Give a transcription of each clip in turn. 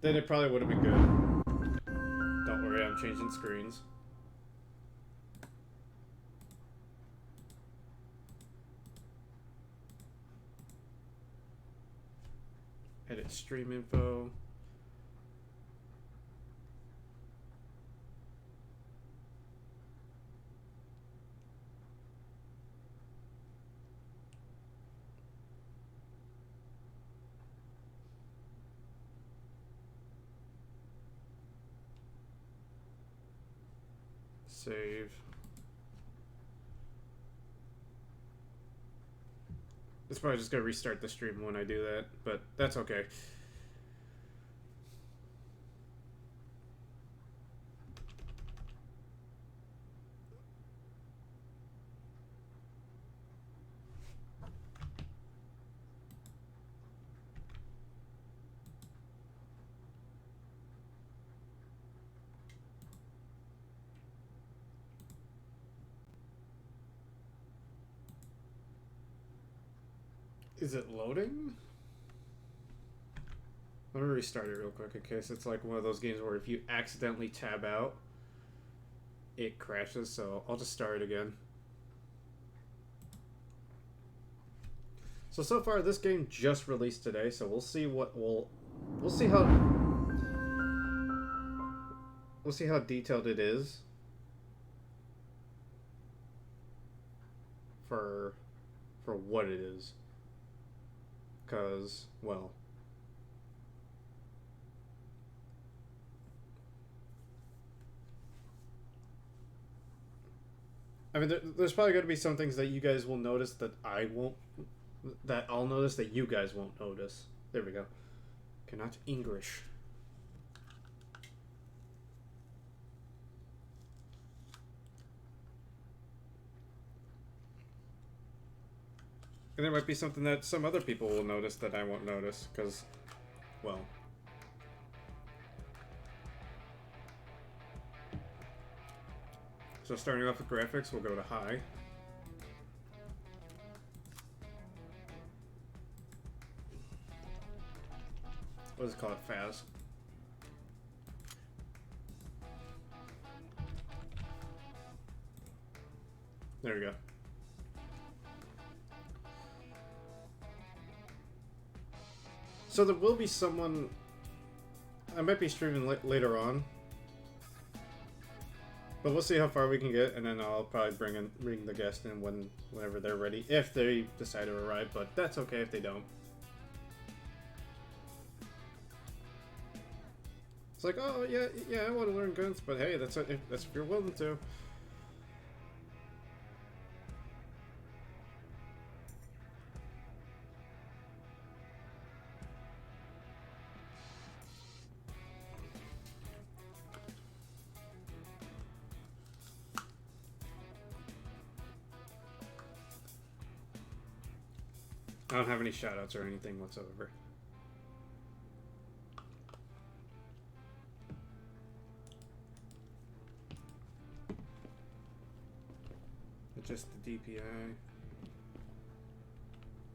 then it probably would have been good. Don't worry, I'm changing screens. Edit stream info. Save. It's probably just gonna restart the stream when I do that, but that's okay. Is it loading? Let me restart it real quick in case it's like one of those games where if you accidentally tab out, it crashes, so I'll just start it again. So far this game just released today, so we'll see what we'll see how detailed it is for what it is. Cause, well, I mean, there's probably going to be some things that you guys will notice that I won't, that I'll notice that you guys won't notice. There we go. Cannot English. And there might be something that some other people will notice that I won't notice, because, well. So starting off with graphics, we'll go to high. What is it called? Fast. There we go. So there will be someone. I might be streaming later on, but we'll see how far we can get, and then I'll probably bring the guest in whenever they're ready, if they decide to arrive. But that's okay if they don't. It's like, oh yeah, I want to learn guns, but hey, that's if you're willing to. I don't have any shoutouts or anything whatsoever. Adjust the DPI.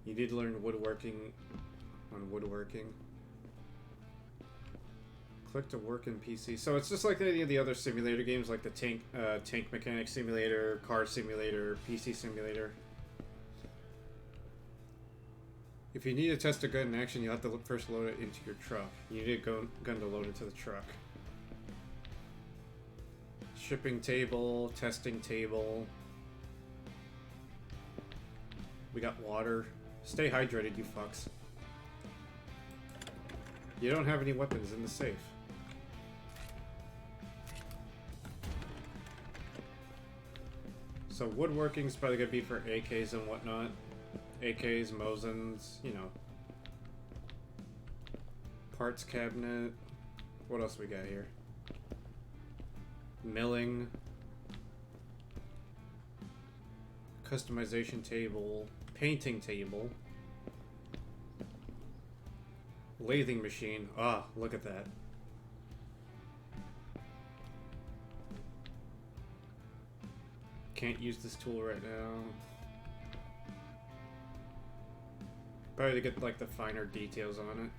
You did learn woodworking on woodworking. Click to work in PC. So it's just like any of the other simulator games, like the tank mechanic simulator, car simulator, PC simulator. If you need to test a gun in action, you'll have to first load it into your truck. You need a gun to load into the truck. Shipping table, testing table. We got water. Stay hydrated, you fucks. You don't have any weapons in the safe. So woodworking's probably gonna be for AKs and whatnot. AKs, Mosins, you know. Parts cabinet. What else we got here? Milling. Customization table. Painting table. Lathing machine. Ah, look at that. Can't use this tool right now. Probably to get like the finer details on it.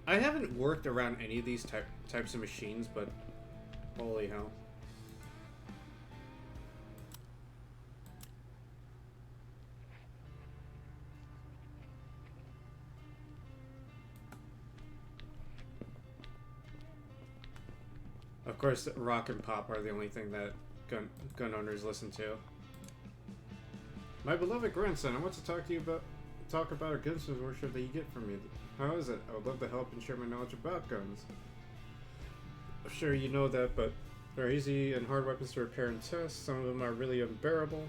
I haven't worked around any of these types of machines, but holy hell. Of course, rock and pop are the only thing that gun owners listen to. My beloved grandson, I want to talk about a gunsmithsmanship that you get from me. How is it? I would love to help and share my knowledge about guns. I'm sure you know that, but they're easy and hard weapons to repair and test. Some of them are really unbearable.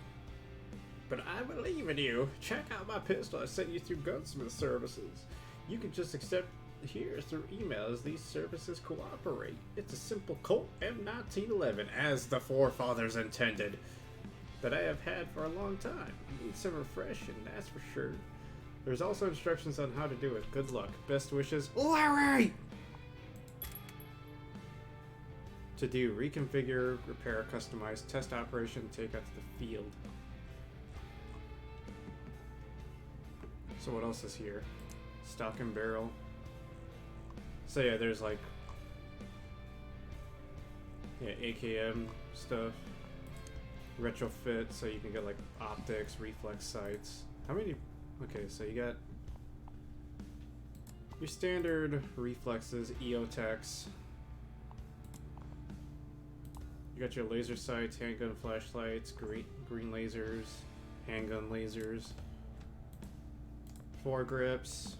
But I believe in you. Check out my pistol I sent you through Gunsmith Services. You can just accept here through email as these services cooperate. It's a simple Colt M1911, as the forefathers intended, that I have had for a long time. You need some refreshing, that's for sure. There's also instructions on how to do it. Good luck. Best wishes, Larry! To do, reconfigure, repair, customize, test operation, take out to the field. So what else is here? Stock and barrel. So yeah, there's like, yeah, AKM stuff. Retrofit, so you can get like optics, reflex sights. How many? Okay, so you got your standard reflexes, EOTechs. You got your laser sights, handgun flashlights, green lasers, handgun lasers, foregrips.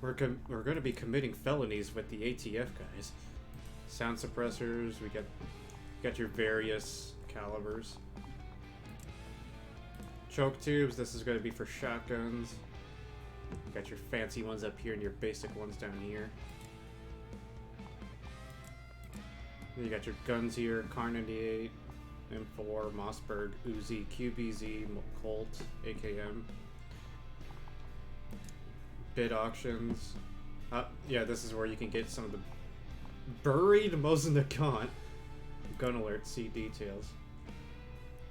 We're going to be committing felonies with the ATF guys. Sound suppressors. We got your various calibers. Choke tubes. This is going to be for shotguns. Got your fancy ones up here and your basic ones down here. Then you got your guns here: Kar 98, M4, Mossberg, Uzi, QBZ, Colt, AKM. Bid auctions. Yeah, this is where you can get some of the buried Mosin-Nagant. Gun alert, see details.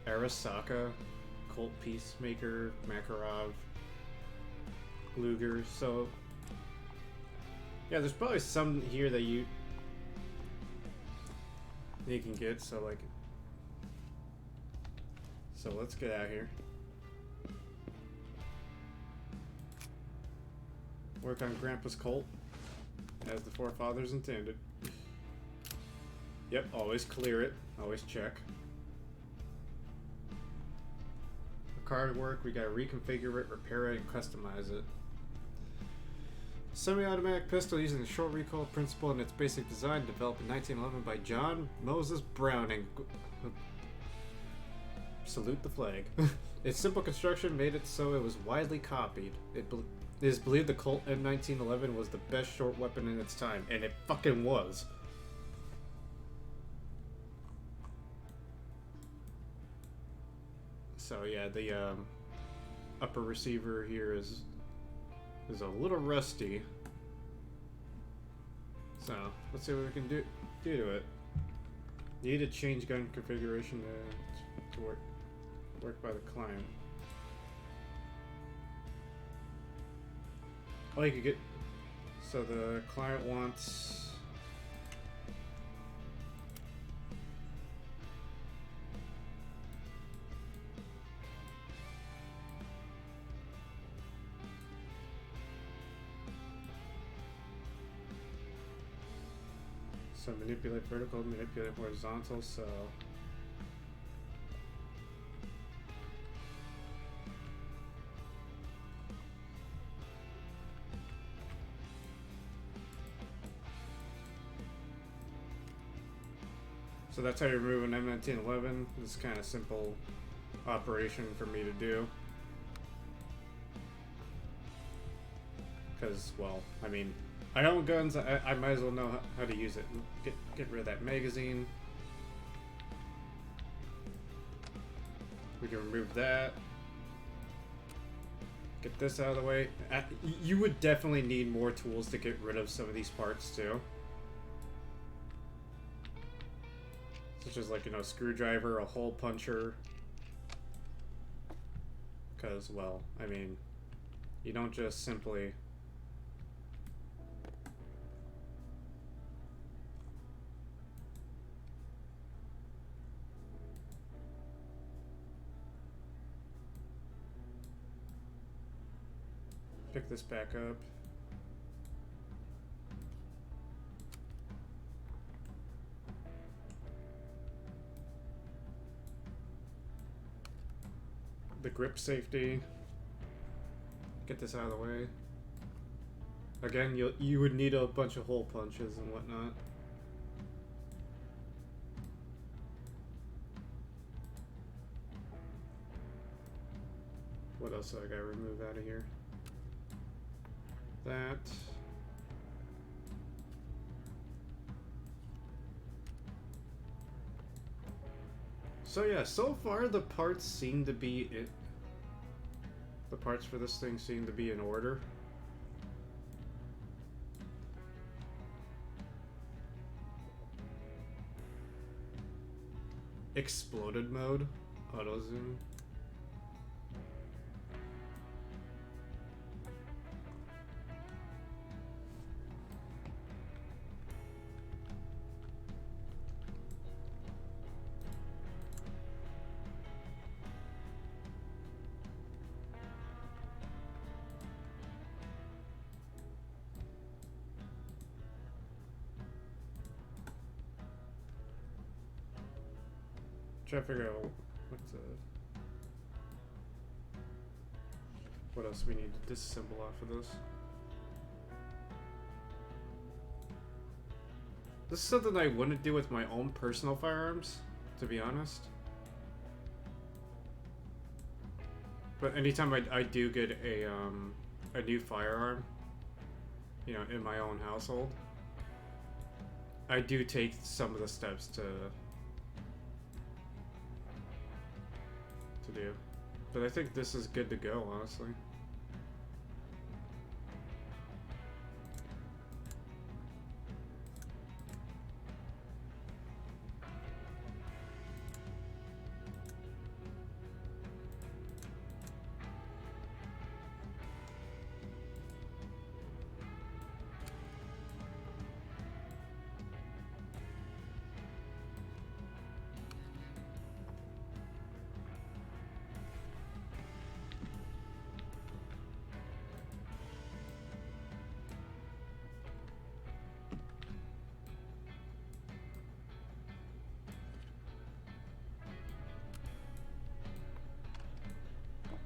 Arasaka, Colt Peacemaker, Makarov, Luger. So yeah, there's probably some here that you can get. So like, so let's get out of here. Work on Grandpa's Colt as the forefathers intended. Yep, always clear it. Always check. For card work, we gotta reconfigure it, repair it, and customize it. Semi-automatic pistol using the short recoil principle in its basic design, developed in 1911 by John Moses Browning. Salute the flag. Its simple construction made it so it was widely copied. It is believed the Colt M1911 was the best short weapon in its time, and it fucking was. So yeah, the upper receiver here is a little rusty. So let's see what we can do to it. Need to change gun configuration to work by the client. Oh, you could get. So the client wants. So manipulate vertical, manipulate horizontal, so that's how you remove an M1911. This is kind of simple operation for me to do. Because, well, I mean, I own guns, I might as well know how to use it. Get rid of that magazine. We can remove that. Get this out of the way. You would definitely need more tools to get rid of some of these parts too. Such as, like, you know, a screwdriver, a hole puncher. Because, well, I mean, You don't just simply... pick this back up. The grip safety. Get this out of the way. Again, you would need a bunch of hole punches and whatnot. What else do I gotta remove out of here? That. So yeah, so far the parts seem to be it. The parts for this thing seem to be in order. Exploded mode, auto zoom. Try to figure out what else we need to disassemble off of this. This is something I wouldn't do with my own personal firearms, to be honest. But anytime I do get a new firearm, you know, in my own household, I do take some of the steps to do. But I think this is good to go, honestly.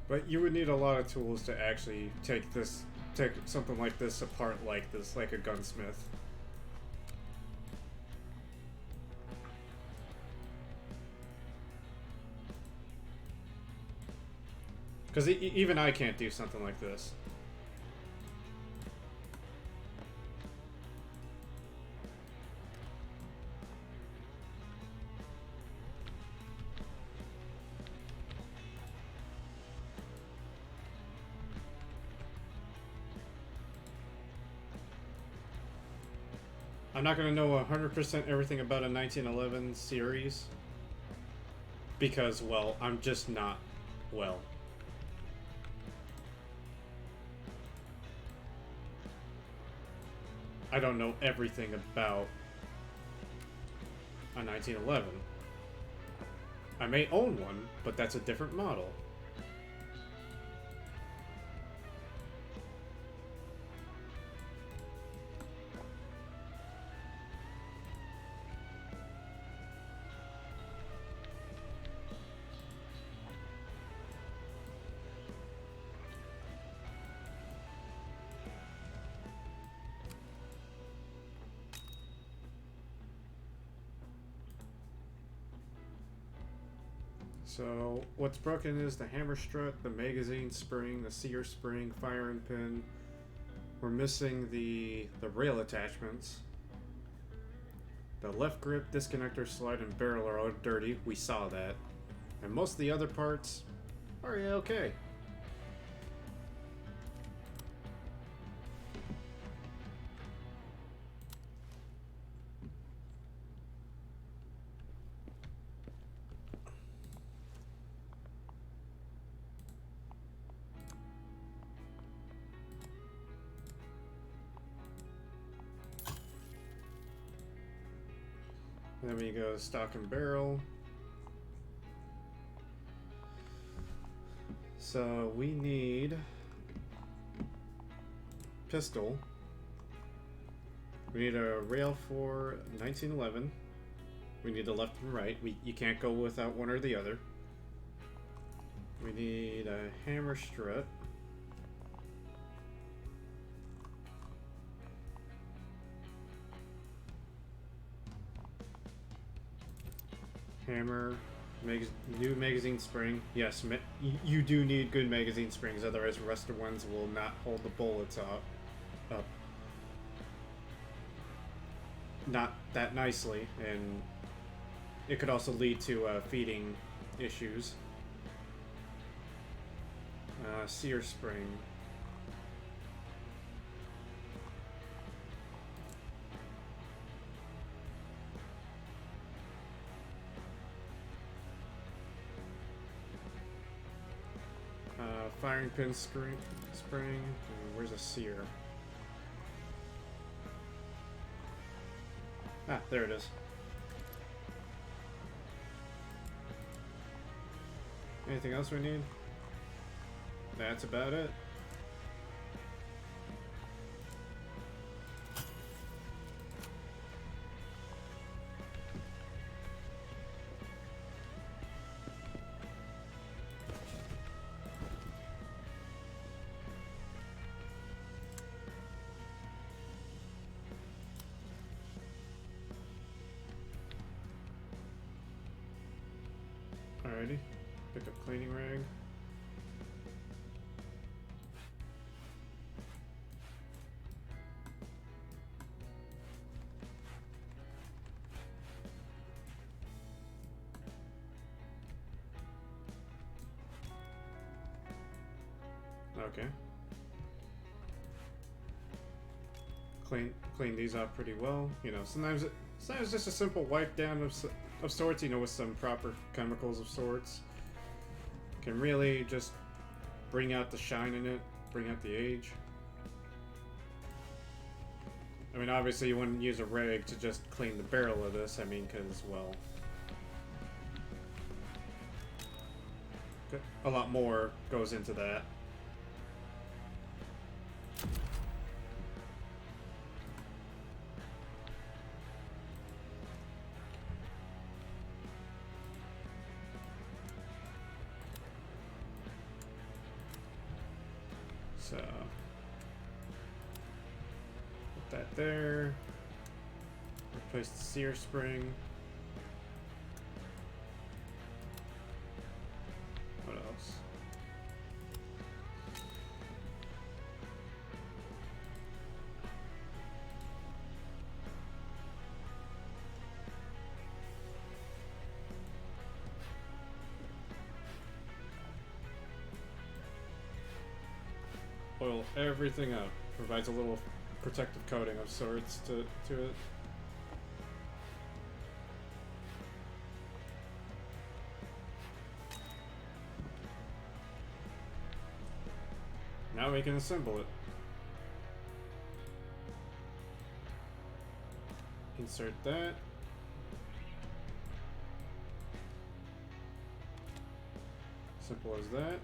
But you would need a lot of tools to actually take something like this apart like this, like a gunsmith. Because even I can't do something like this. I'm not going to know 100% everything about a 1911 series because, well, I'm just not well. I don't know everything about a 1911. I may own one, but that's a different model. So, what's broken is the hammer strut, the magazine spring, the sear spring, firing pin. We're missing the rail attachments. The left grip, disconnector, slide, and barrel are all dirty. We saw that. And most of the other parts are okay. Then we go stock and barrel. So we need pistol. We need a rail for 1911. We need the left and right. You can't go without one or the other. We need a hammer strut. Hammer. New magazine spring. Yes, you do need good magazine springs, otherwise rusted ones will not hold the bullets up. Not that nicely, and it could also lead to feeding issues. Sear spring. Firing pin spring. Where's a sear? Ah, there it is. Anything else we need? That's about it. Alrighty. Pick up cleaning rag. Okay. Clean these up pretty well. You know, sometimes just a simple wipe down of sorts, you know, with some proper chemicals of sorts, can really just bring out the shine in it, bring out the age. I mean, obviously you wouldn't use a rag to just clean the barrel of this, I mean, because, well, a lot more goes into that. So, put that there. Replace the sear spring. What else? Oil everything up. Provides a little protective coating of sorts to it. Now we can assemble it. Insert that. Simple as that.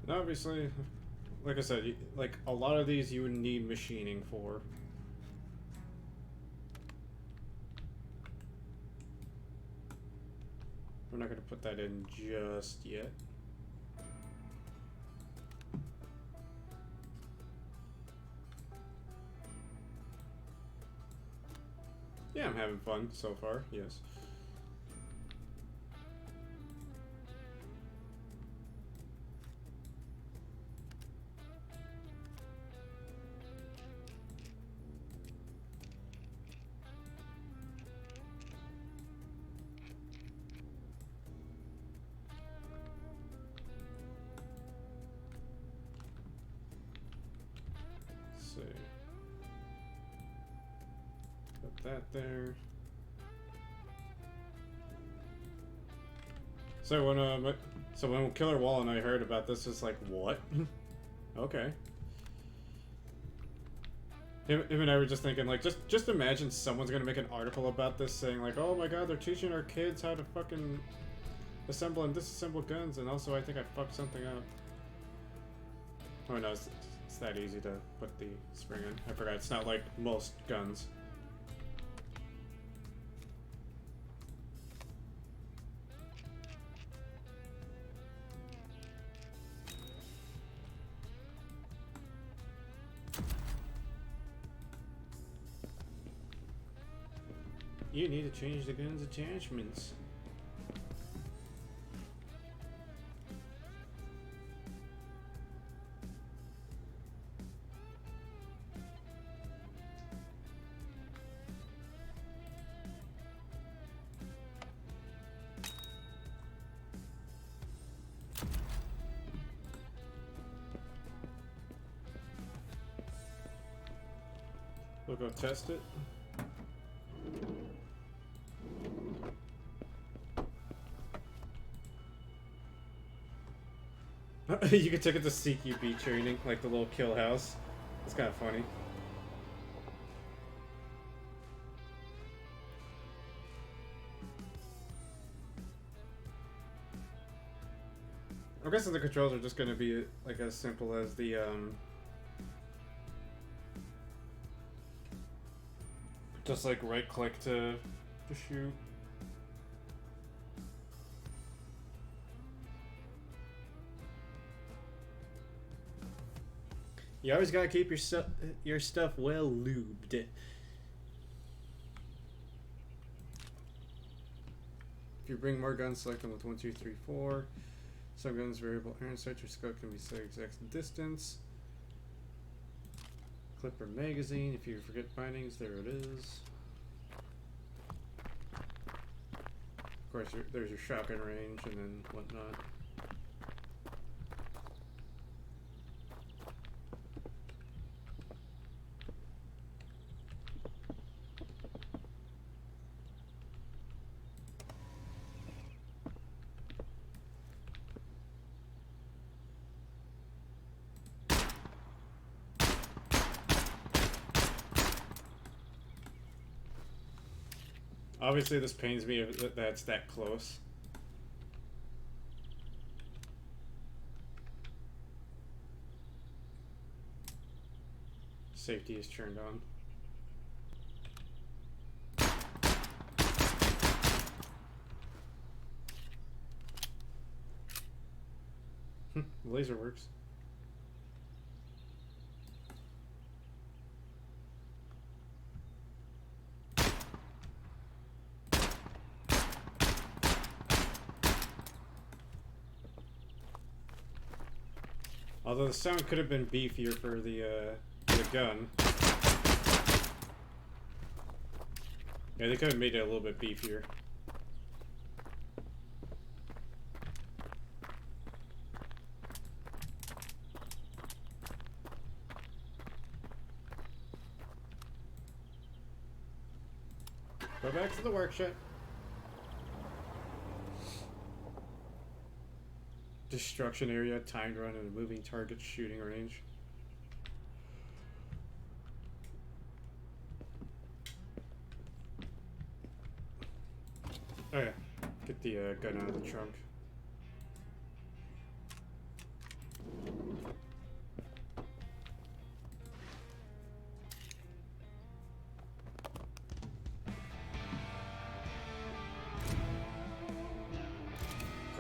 And obviously, like I said, like a lot of these you would need machining for. We're not going to put that in just yet. Yeah, I'm having fun so far, yes. Let's see. Put that there. So when Killer Wall and I heard about this, it's like, what? Okay. Him and I were just thinking, like, just imagine someone's gonna make an article about this saying, like, oh my god, they're teaching our kids how to fucking assemble and disassemble guns, and also I think I fucked something up. Oh no, it's that easy to put the spring in. I forgot, it's not like most guns. You need to change the gun's attachments. We'll go test it. You could take it to CQB training, like the little kill house. It's kind of funny. I'm guessing the controls are just going to be like as simple as the just like right click to shoot. You always gotta keep your stuff well lubed. If you bring more guns, select them with 1, 2, 3, 4. Some guns variable iron sight or scope can be set exact distance. Clipper magazine. If you forget bindings, there it is. Of course, there's your shotgun range and then whatnot. Obviously, this pains me that it's that close. Safety is turned on. Laser works. Although the sound could have been beefier for the gun. Yeah, they could have made it a little bit beefier. Go back to the workshop. Destruction area, timed run, and a moving target shooting range. Oh yeah, get the gun out of the trunk.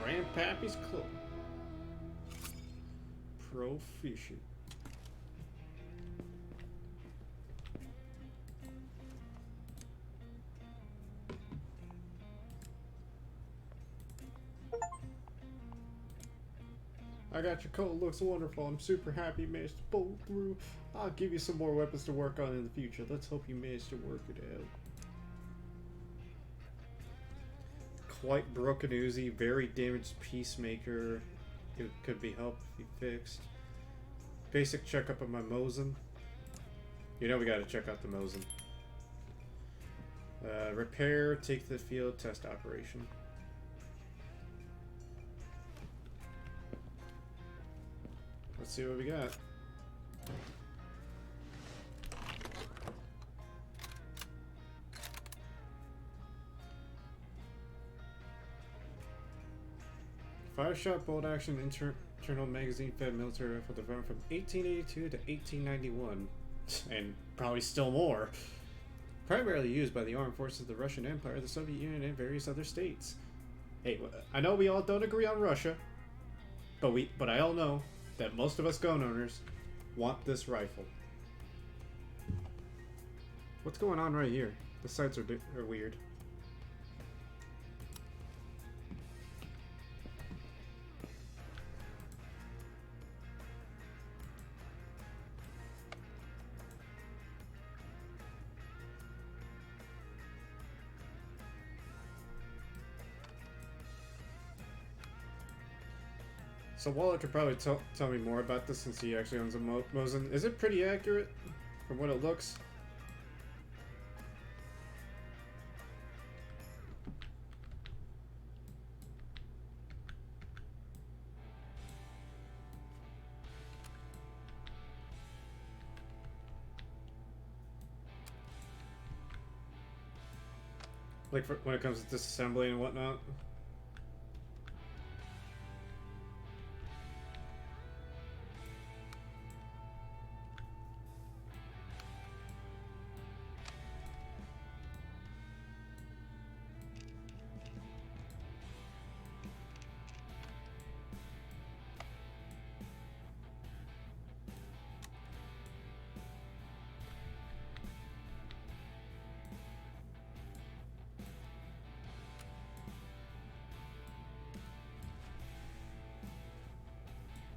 Grandpappy's Club. Proficient. I got your coat. Looks wonderful. I'm super happy you managed to pull through. I'll give you some more weapons to work on in the future. Let's hope you manage to work it out. Quite broken Uzi. Very damaged Peacemaker. It could be helped if he fixed. Basic checkup of my Mosin. You know we gotta check out the Mosin. Repair, take to the field, test operation. Let's see what we got. Five-shot bolt action internal magazine fed military rifle developed from 1882 to 1891, and probably still more. Primarily used by the armed forces of the Russian Empire, the Soviet Union, and various other states. Hey, I know we all don't agree on Russia, but I all know that most of us gun owners want this rifle. What's going on right here? The sights are weird. So Waller could probably tell me more about this since he actually owns a Mosin. Is it pretty accurate from what it looks? Like when it comes to disassembly and whatnot?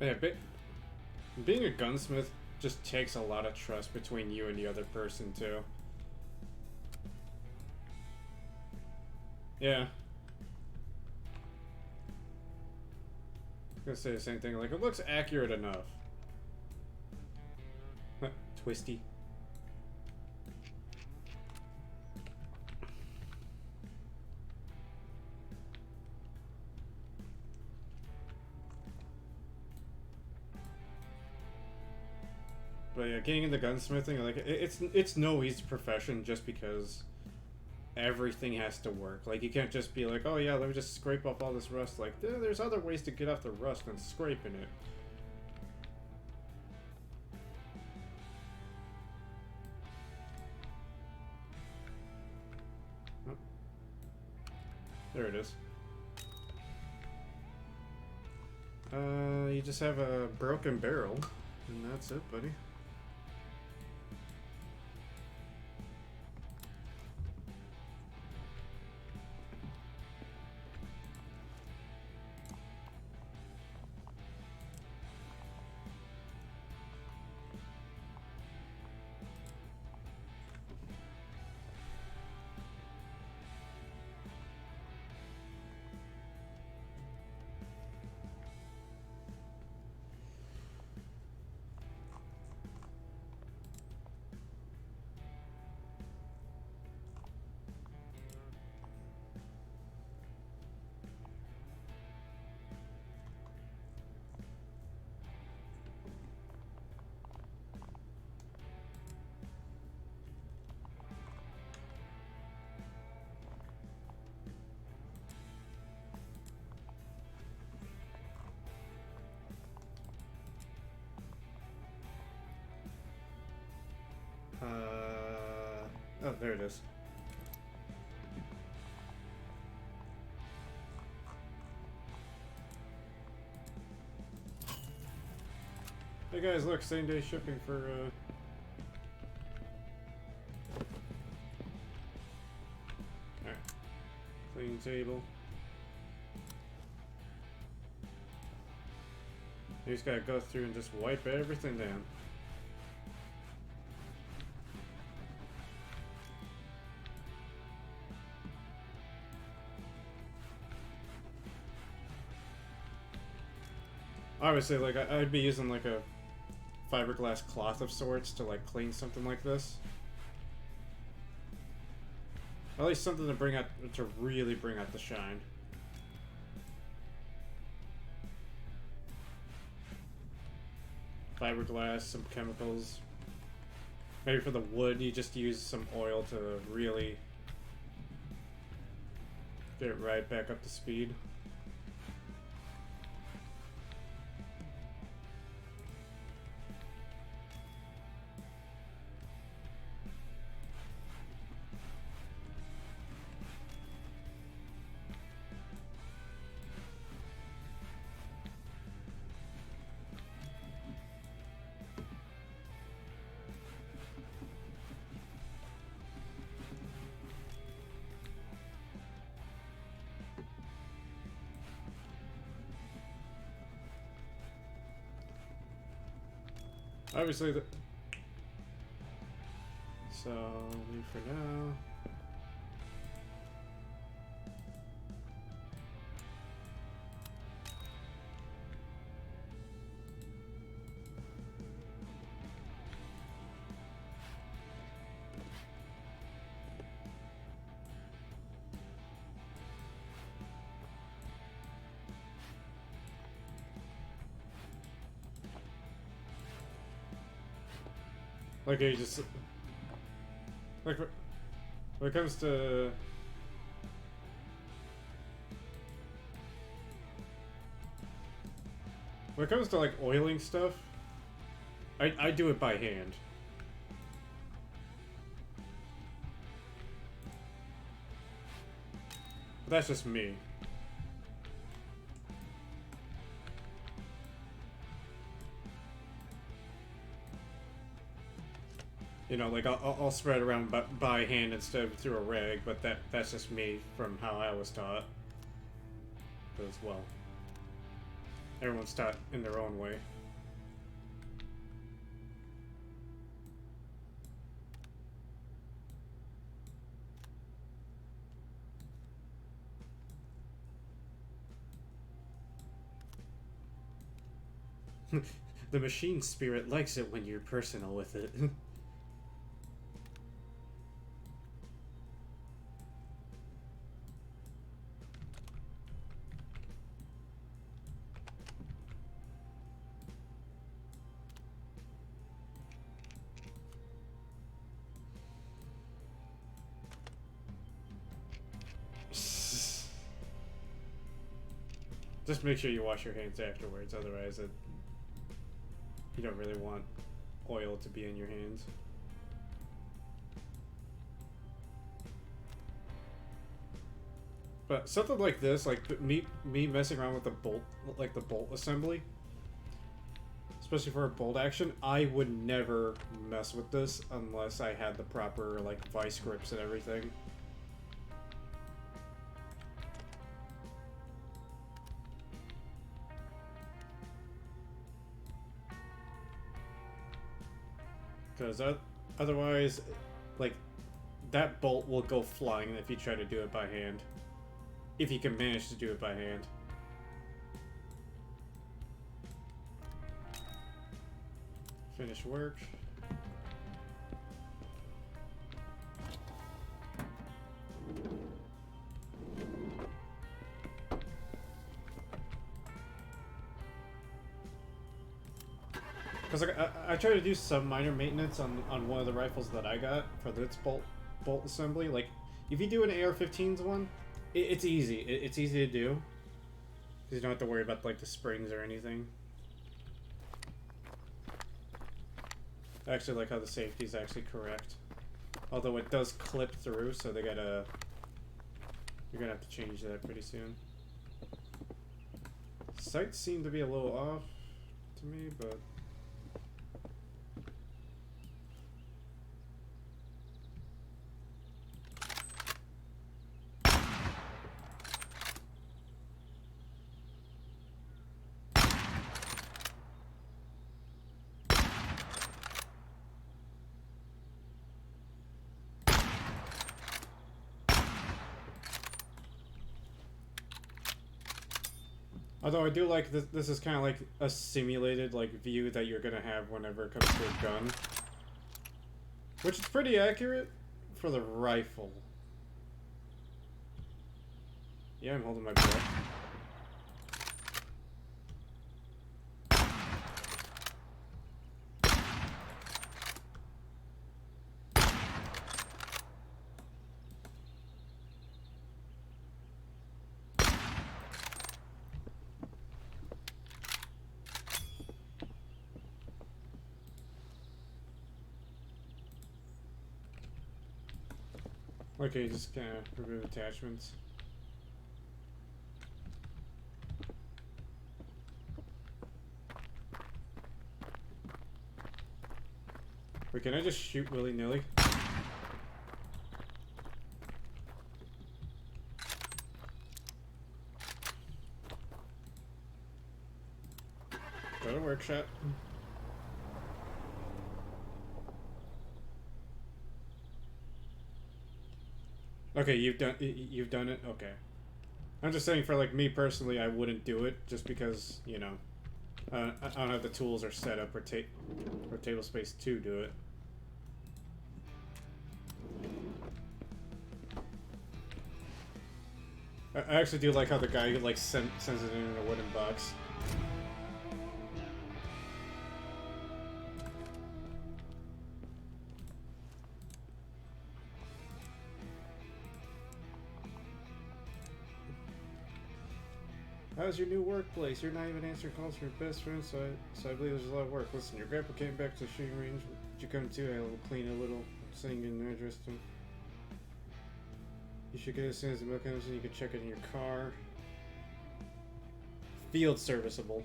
Yeah, being a gunsmith just takes a lot of trust between you and the other person, too. Yeah. I'm gonna say the same thing, like, it looks accurate enough. Twisty. But yeah, getting into gunsmithing, like it's no easy profession just because everything has to work. Like you can't just be like, oh yeah, let me just scrape off all this rust. Like there's other ways to get off the rust than scraping it. Oh. There it is. You just have a broken barrel, and that's it, buddy. Oh, there it is. Hey guys, look, same day shipping for, Alright. Clean table. You just gotta go through and just wipe everything down. Obviously, like, I'd be using, like, a fiberglass cloth of sorts to, like, clean something like this. At least something to bring out, to really bring out the shine. Fiberglass, some chemicals. Maybe for the wood, you just use some oil to really get it right back up to speed. Obviously, so leave for now. Like, you just, like, when it comes to, like, oiling stuff, I do it by hand. But that's just me. You know, like, I'll spread around by hand instead of through a rag, but that's just me from how I was taught. As well. Everyone's taught in their own way. The machine spirit likes it when you're personal with it. Just make sure you wash your hands afterwards, otherwise you don't really want oil to be in your hands. But something like this, like me messing around with the bolt, like the bolt assembly, especially for a bolt action, I would never mess with this unless I had the proper, like, vice grips and everything. Because otherwise, like, that bolt will go flying if you try to do it by hand. If you can manage to do it by hand. Finish work. Because, like, I try to do some minor maintenance on one of the rifles that I got for its bolt assembly. Like, if you do an AR-15's one, it's easy. It's easy to do. Because you don't have to worry about, like, the springs or anything. I actually like how the safety is actually correct. Although it does clip through, so you're gonna have to change that pretty soon. Sights seem to be a little off to me, but... Although I do like this. This is kind of like a simulated like view that you're gonna have whenever it comes to a gun, which is pretty accurate for the rifle. Yeah, I'm holding my breath. Okay, just kind of remove attachments. Wait, can I just shoot willy-nilly? Go to workshop. Okay, you've done it. Okay, I'm just saying for like me personally, I wouldn't do it just because you know I don't have the tools or setup or table space to do it. I actually do like how the guy like sends it in a wooden box. How's your new workplace? You're not even answering calls from your best friend, so I believe there's a lot of work. Listen, your grandpa came back to the shooting range. Did you come too? I will clean a little, sing an address to him. You should get it as soon as the milk comes in. You can check it in your car. Field serviceable.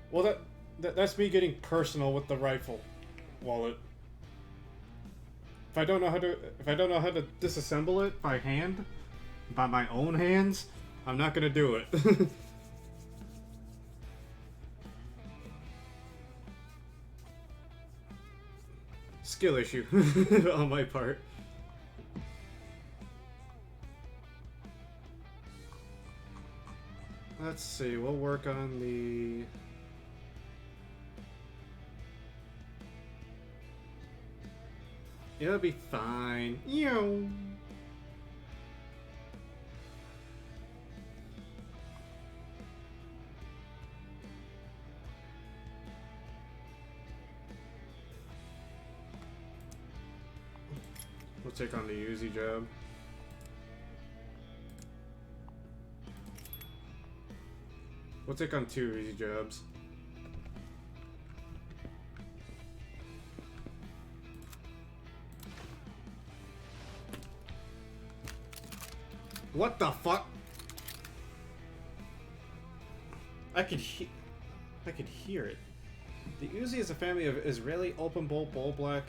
Well, that's me getting personal with the rifle wallet. If I don't know how to disassemble it by hand, by my own hands, I'm not gonna do it. Skill issue on my part. Let's see, we'll work on the... It'll be fine. Yo. We'll take on the Uzi job. We'll take on 2 Uzi jobs. What the fuck? I could hear it. The Uzi is a family of Israeli open-bolt blowback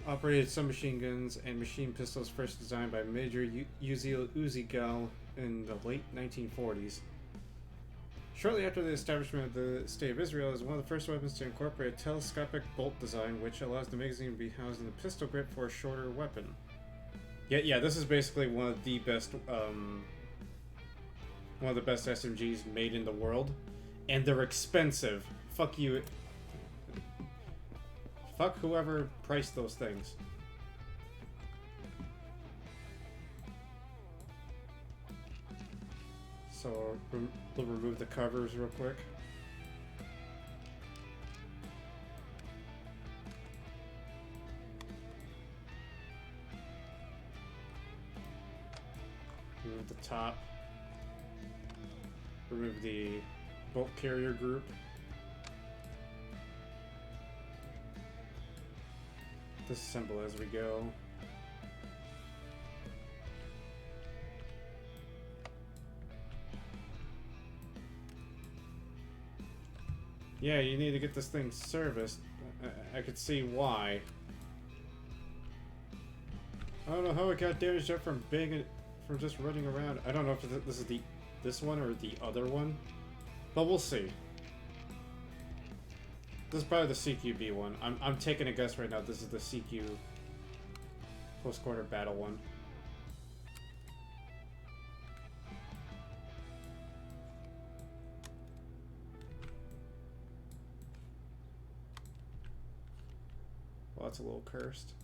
operated submachine guns and machine pistols first designed by Major Uzi Gal in the late 1940s. Shortly after the establishment of the State of Israel, it was one of the first weapons to incorporate a telescopic bolt design, which allows the magazine to be housed in the pistol grip for a shorter weapon. Yeah, this is basically one of the best SMGs made in the world, and they're expensive. Fuck you. Fuck whoever priced those things. So we'll remove the covers real quick. Remove the top. Remove the bolt carrier group. Disassemble as we go. Yeah, you need to get this thing serviced. I could see why. I don't know how it got damaged up from just running around. I don't know if this is this one or the other one, but we'll see. This is probably the CQB one. I'm taking a guess right now. This is the CQ post-quarter battle one. Oh, that's a little cursed.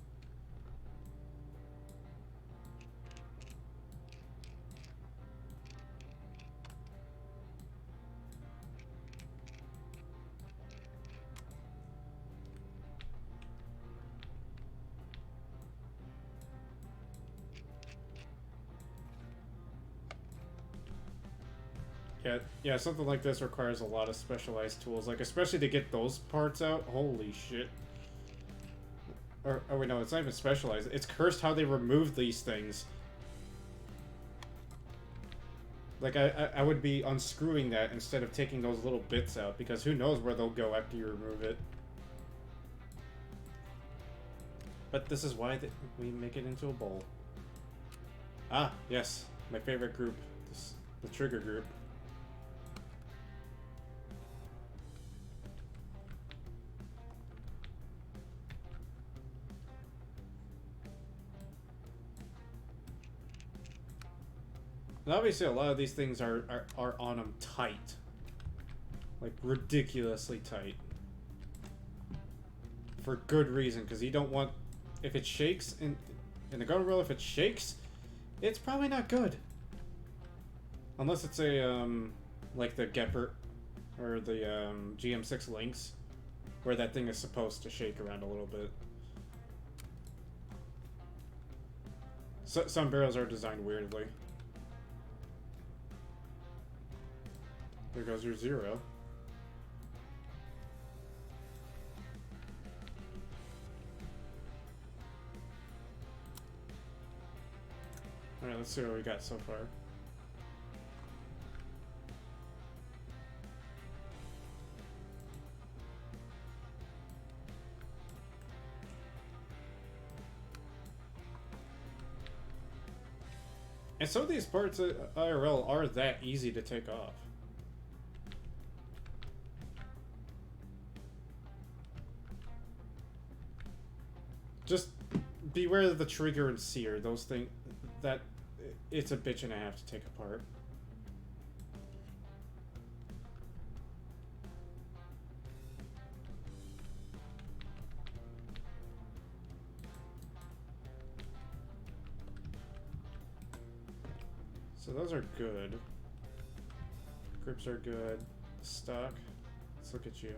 Yeah, something like this requires a lot of specialized tools, like especially to get those parts out. Holy shit. Or, oh wait, no, it's not even specialized. It's cursed how they remove these things. Like, I would be unscrewing that instead of taking those little bits out, because who knows where they'll go after you remove it. But this is why we make it into a bowl. Ah, yes, my favorite group, the trigger group. And obviously a lot of these things are on them tight. Like, ridiculously tight. For good reason, because you don't want... If it shakes in the gun rail, if it shakes, it's probably not good. Unless it's a, like the Gepard, or the, GM6 Lynx, where that thing is supposed to shake around a little bit. Some barrels are designed weirdly. There goes your 0. Alright, let's see what we got so far. And some of these parts of IRL are that easy to take off. Just beware of the trigger and sear. Those things, that it's a bitch and a half to take apart. So those are good. Grips are good. Stock. Let's look at you.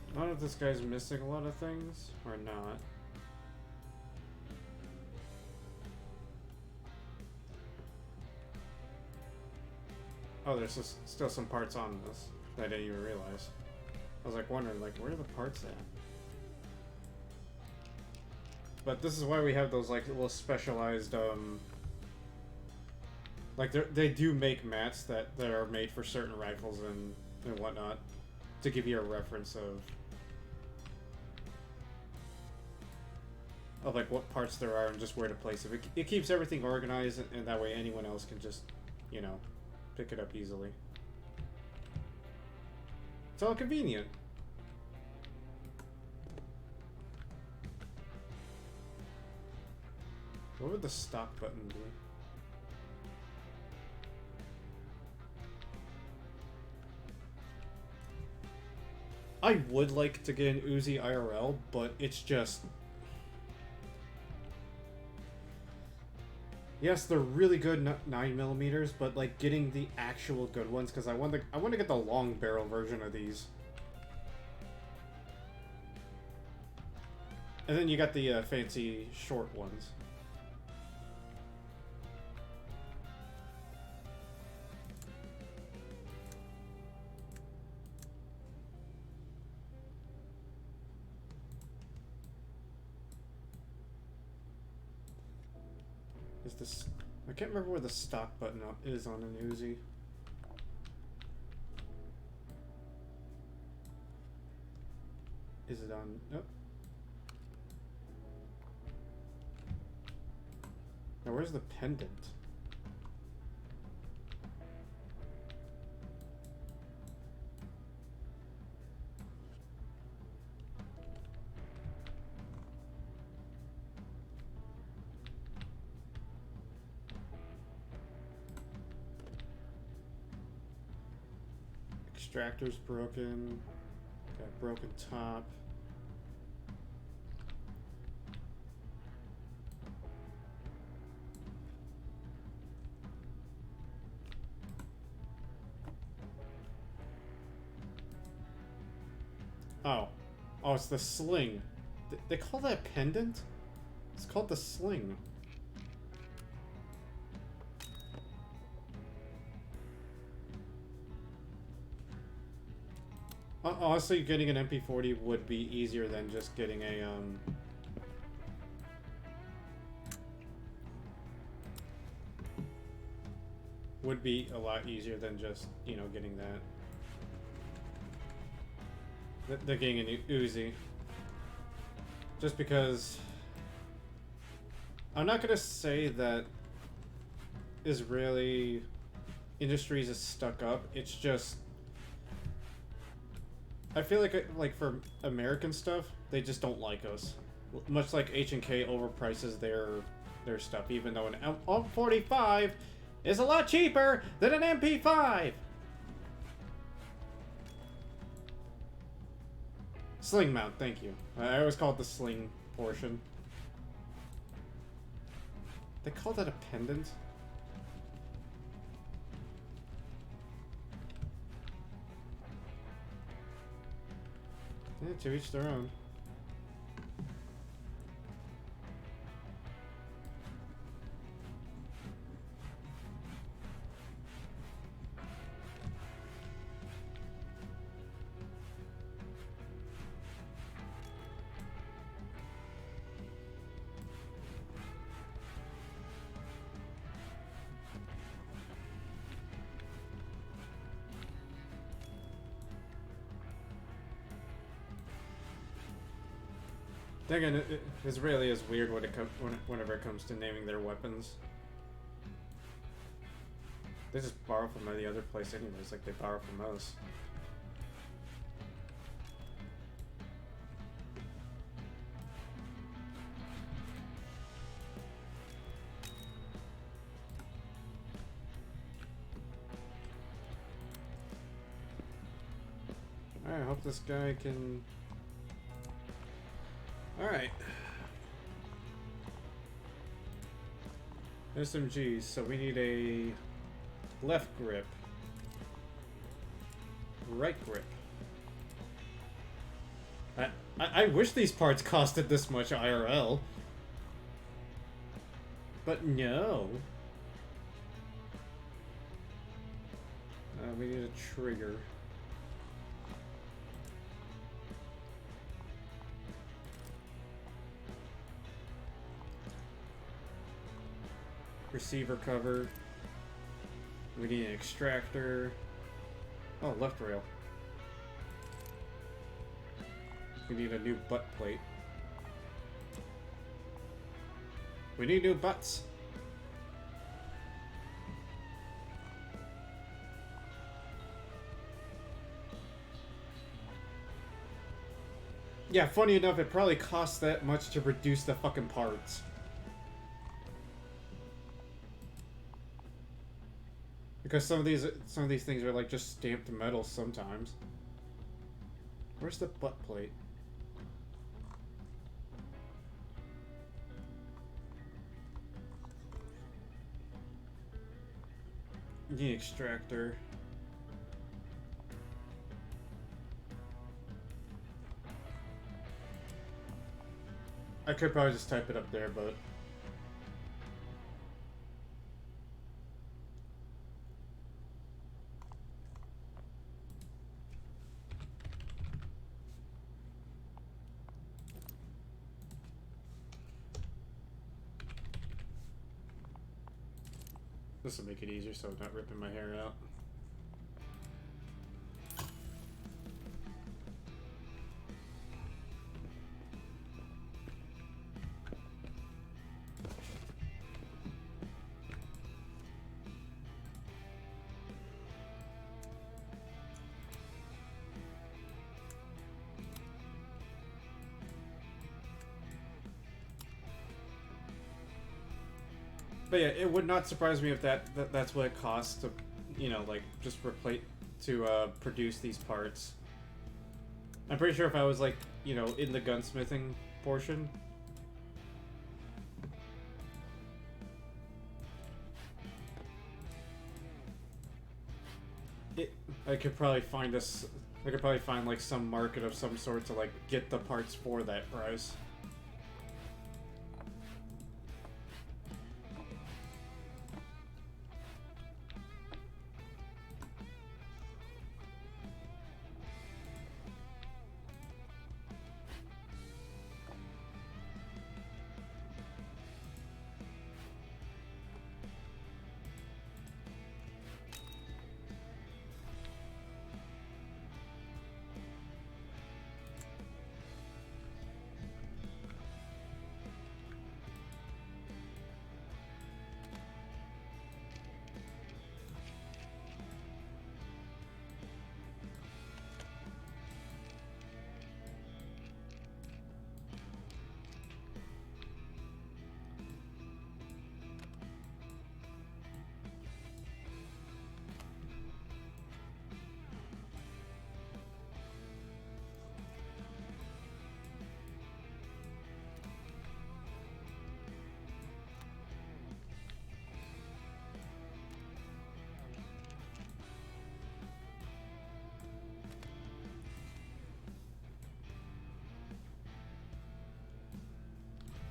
I don't know if this guy's missing a lot of things or not. Oh, there's still some parts on this that I didn't even realize. I was like wondering, like, where are the parts at? But this is why we have those like little specialized, like they do make mats that are made for certain rifles and whatnot, to give you a reference of like what parts there are and just where to place it. It keeps everything organized, and that way anyone else can just, you know, pick it up easily. It's all convenient. What would the stop button be? I would like to get an Uzi IRL, but it's just... Yes, they're really good 9mm, but like getting the actual good ones, because I want to get the long barrel version of these. And then you got the fancy short ones. Is this... I can't remember where the stock button is on an Uzi. Is it on? Nope. Now where's the pendant? Extractor's broken. Got broken top. Oh. Oh, it's the sling. They call that pendant? It's called the sling. Honestly, getting an MP40 would be easier than just getting a, would be a lot easier than just, you know, getting that. They're getting an Uzi. Just because... I'm not gonna say that Israeli Industries is stuck up. It's just... I feel like for American stuff, they just don't like us. Much like H&K overprices their stuff, even though an M45 is a lot cheaper than an MP5! Sling mount, thank you. I always call it the sling portion. They call that a pendant? Yeah, to each their own. Again, Israeli is weird when whenever it comes to naming their weapons. They just borrow from the other place anyways, like they borrow from us. Alright, I hope this guy can... Alright. SMGs, so we need a left grip. Right grip. I wish these parts costed this much IRL. But no. We need a trigger. Receiver cover. We need an extractor. Oh, left rail. We need a new butt plate. We need new butts. Yeah, funny enough, it probably costs that much to reduce the fucking parts. Because some of these things are like just stamped metal sometimes. Where's the butt plate? The extractor. I could probably just type it up there, but... This will make it easier so I'm not ripping my hair out. But yeah, it would not surprise me if that's what it costs to, you know, like, just replace to produce these parts. I'm pretty sure if I was, like, you know, in the gunsmithing portion, I could probably find I could probably find like some market of some sort to like get the parts for that price.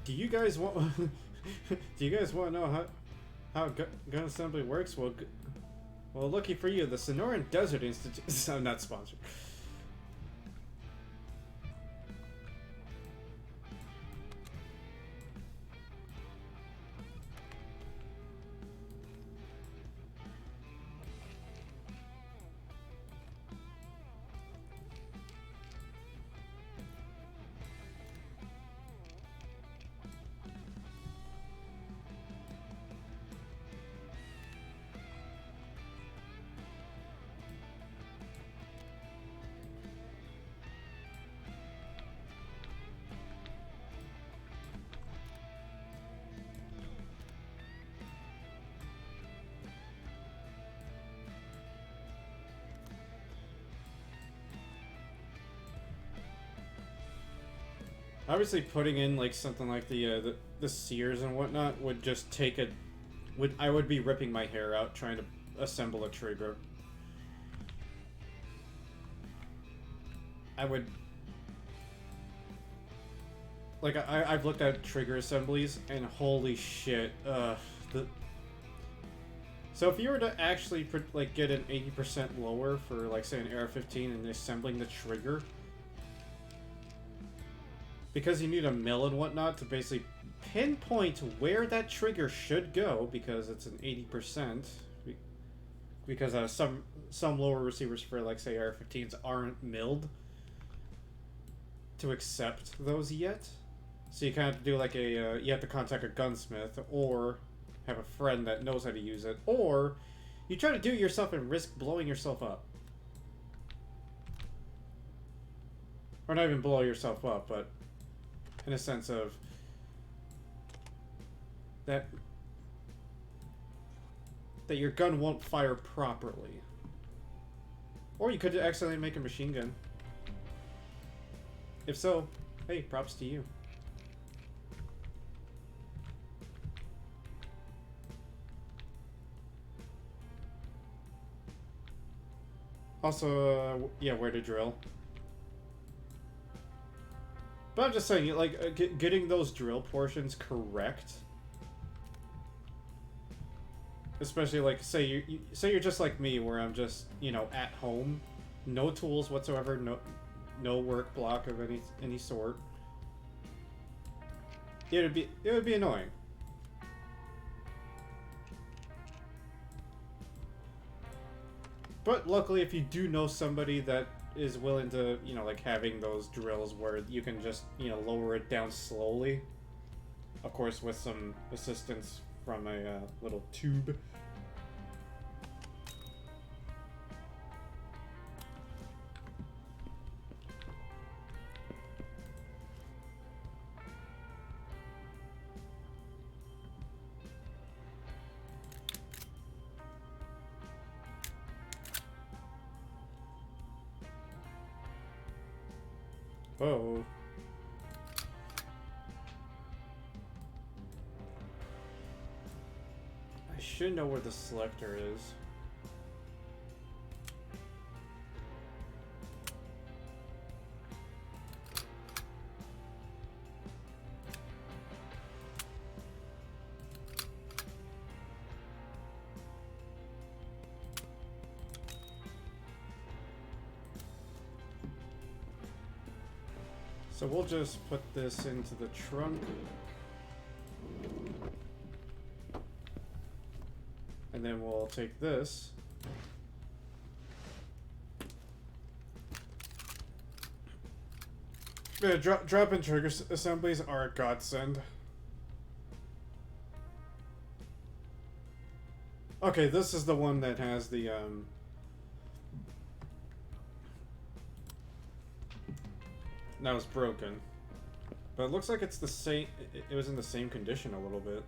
Do you guys want? Do you guys want to know how gun assembly works? Well, lucky for you, the Sonoran Desert Institute. I'm not sponsored. Obviously, putting in like something like the sears and whatnot would just take a I would be ripping my hair out trying to assemble a trigger. I would like I've looked at trigger assemblies and holy shit, so if you were to actually like get an 80% lower for like say an AR-15 and assembling the trigger, because you need a mill and whatnot to basically pinpoint where that trigger should go, because it's an 80%. Because some lower receivers for like say AR-15s aren't milled to accept those yet. So you kind of have to do like a you have to contact a gunsmith or have a friend that knows how to use it, or you try to do it yourself and risk blowing yourself up. Or not even blow yourself up, but in a sense of that your gun won't fire properly. Or you could accidentally make a machine gun. If so, hey, props to you. Also, yeah, where to drill. But I'm just saying, like, getting those drill portions correct, especially like, say you're just like me, where I'm just, you know, at home, no tools whatsoever, no work block of any sort. It would be annoying. But luckily, if you do know somebody that is willing to, you know, like having those drills where you can just, you know, lower it down slowly. Of course, with some assistance from a little tube. Oh. I should know where the selector is. So we'll just put this into the trunk. And then we'll take this. Yeah, drop-in trigger assemblies are a godsend. Okay, this is the one that has the, Now it's broken. But it looks like it's the same... It was in the same condition a little bit.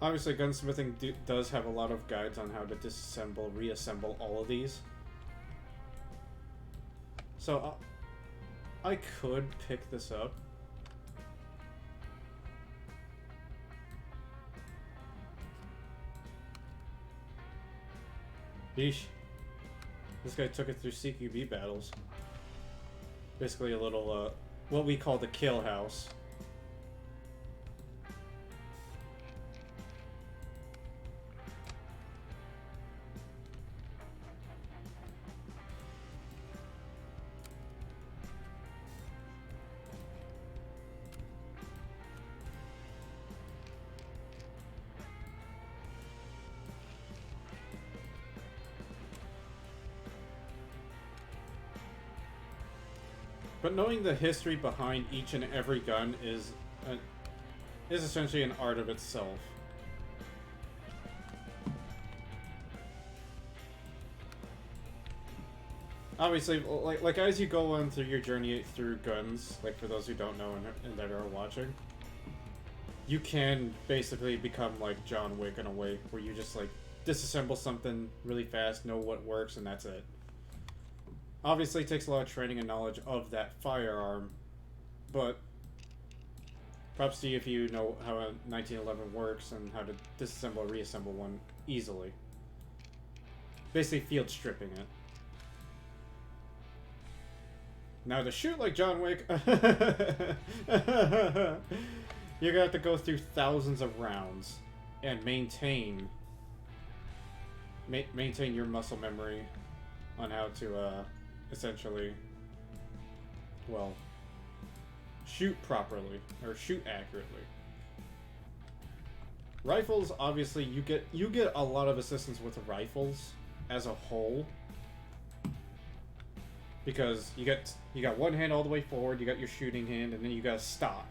Obviously, gunsmithing does have a lot of guides on how to disassemble, reassemble all of these. So, I could pick this up. Yeesh. This guy took it through CQB battles. Basically a little, what we call the kill house. But knowing the history behind each and every gun is essentially an art of itself. Obviously, like as you go on through your journey through guns, like for those who don't know and that are watching, you can basically become like John Wick in a way, where you just like disassemble something really fast, know what works, and that's it. Obviously, it takes a lot of training and knowledge of that firearm, but props to you if you know how a 1911 works and how to disassemble or reassemble one easily. Basically, field stripping it. Now, to shoot like John Wick, you're gonna have to go through thousands of rounds and maintain your muscle memory on how to, essentially, well, shoot properly, or shoot accurately. Rifles, obviously, you get a lot of assistance with rifles as a whole, because you got one hand all the way forward, you got your shooting hand, and then you got a stock.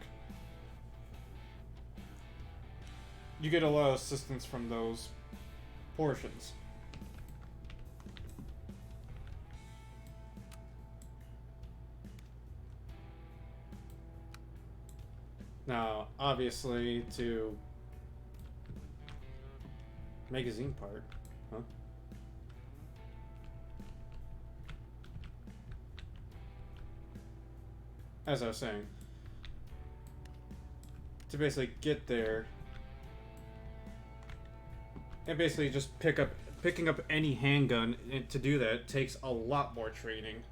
You get a lot of assistance from those portions. Now, obviously, to magazine part, huh? As I was saying, to basically get there, and basically just picking up any handgun, and to do that takes a lot more training.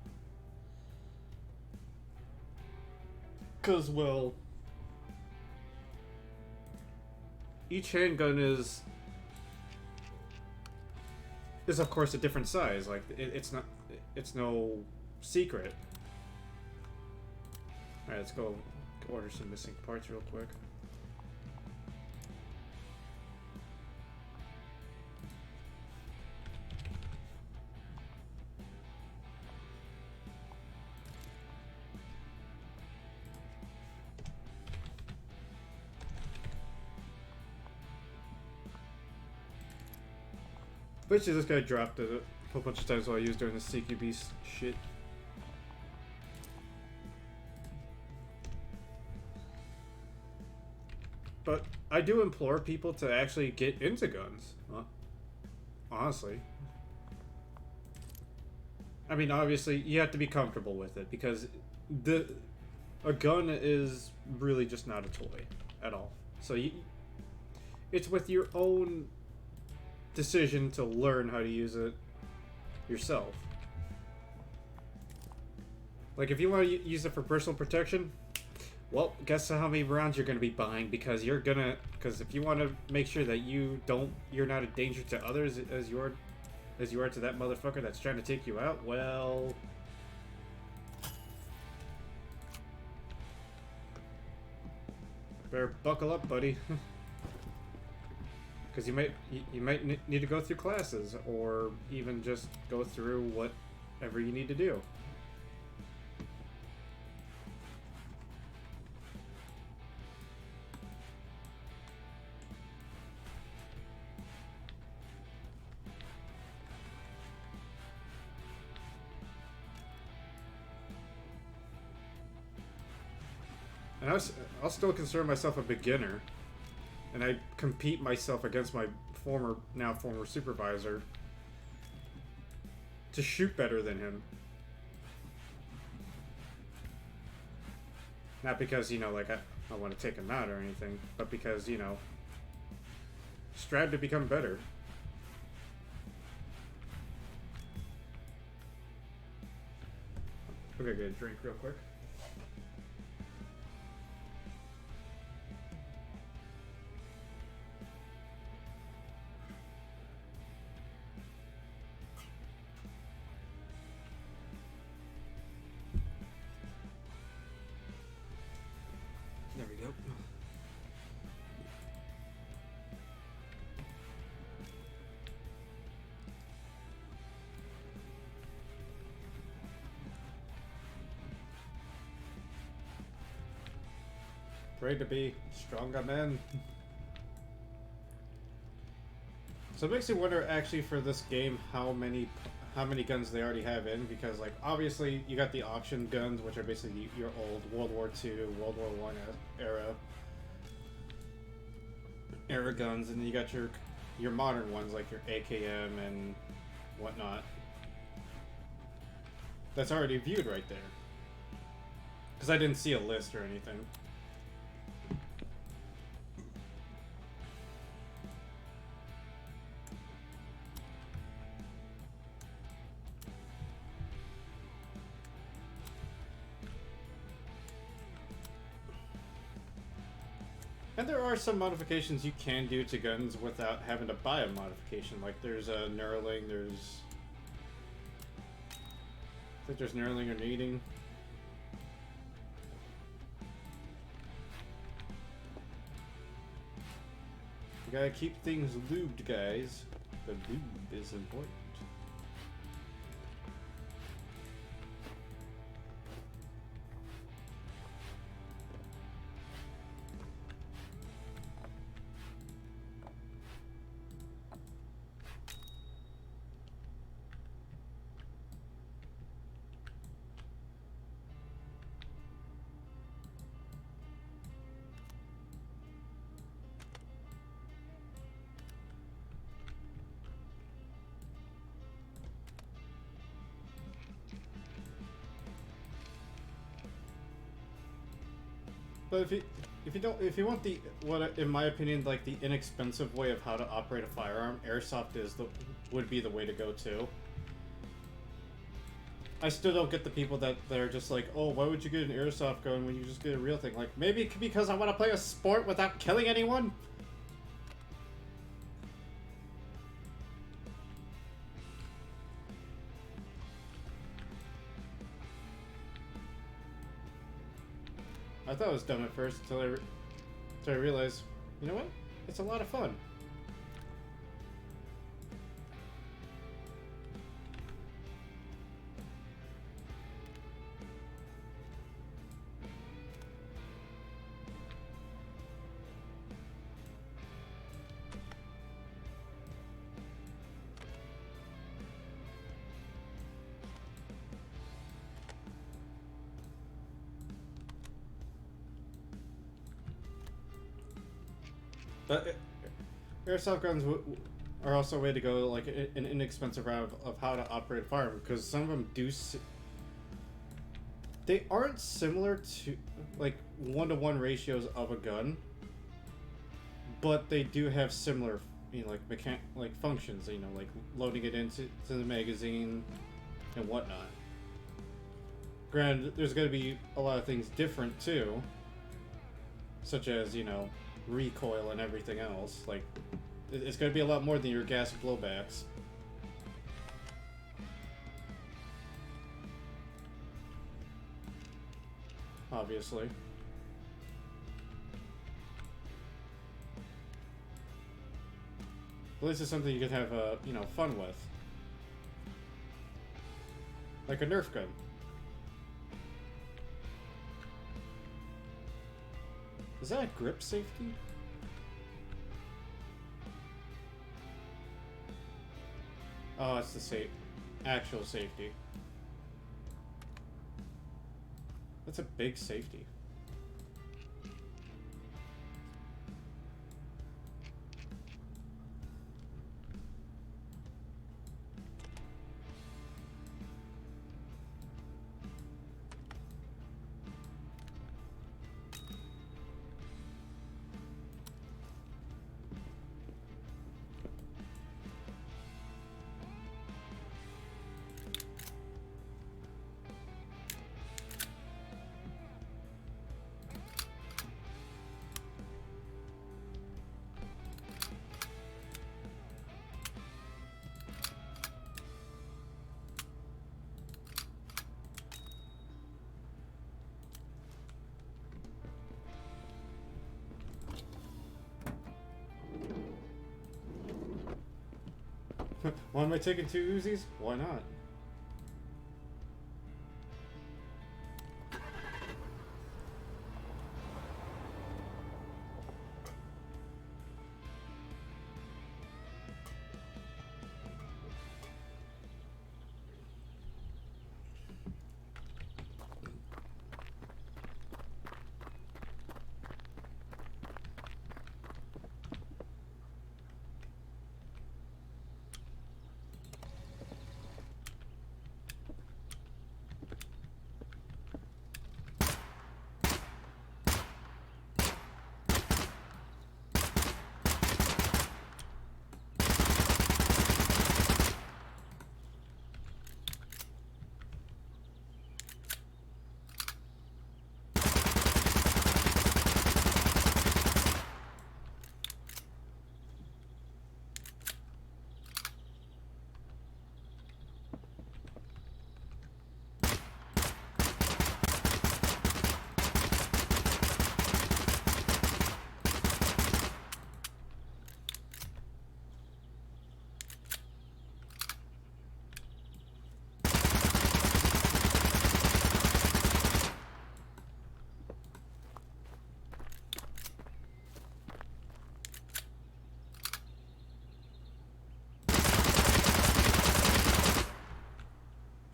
'Cause, well, each handgun is of course a different size. Like it's no secret. Alright, let's go order some missing parts real quick. Bet you this guy dropped it a whole bunch of times while he was doing the CQB shit. But I do implore people to actually get into guns. Honestly. I mean, obviously, you have to be comfortable with it because a gun is really just not a toy at all. So it's with your own decision to learn how to use it yourself. Like, if you want to use it for personal protection, well, guess how many rounds you're going to be buying, because if you want to make sure that you're not a danger to others as you are to that motherfucker that's trying to take you out, well, better buckle up, buddy. Because you might need to go through classes, or even just go through whatever you need to do. And I'll still consider myself a beginner. And I compete myself against my now former supervisor to shoot better than him. Not because, like I want to take him out or anything, but because, strive to become better. Okay, get a drink real quick. There we go. Pray to be stronger men. So it makes you wonder, actually, for this game, how many guns they already have in, because, like, obviously you got the auction guns, which are basically your old World War II, World War I era guns, and then you got your modern ones, like your AKM and whatnot. That's already viewed right there. Because I didn't see a list or anything. And there are some modifications you can do to guns without having to buy a modification. Like there's a knurling, I think there's knurling or kneading. You gotta keep things lubed, guys. The lube is important. But if you want in my opinion, like the inexpensive way of how to operate a firearm, airsoft would be the way to go too. I still don't get the people that are just like, oh, why would you get an airsoft gun when you just get a real thing? Like, maybe because I want to play a sport without killing anyone? I thought it was dumb at first until I realized, you know what? It's a lot of fun. But airsoft guns are also a way to go, like an inexpensive route of how to operate a firearm, because some of them do. They aren't similar to like 1-to-1 ratios of a gun, but they do have similar, you know, like functions. You know, like loading it into the magazine and whatnot. Granted, there's going to be a lot of things different too, such as, you know, recoil and everything else. Like, it's going to be a lot more than your gas blowbacks. Obviously. At least it's something you can have, you know, fun with. Like a Nerf gun. Is that a grip safety? Oh, it's the actual safety. That's a big safety. Why am I taking 2 Uzis? Why not?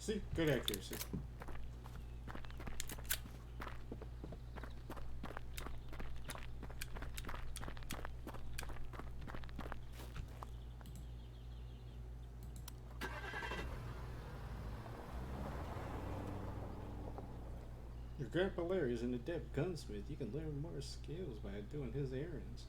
See? Good accuracy. Your Grandpa Larry is an adept gunsmith. You can learn more skills by doing his errands.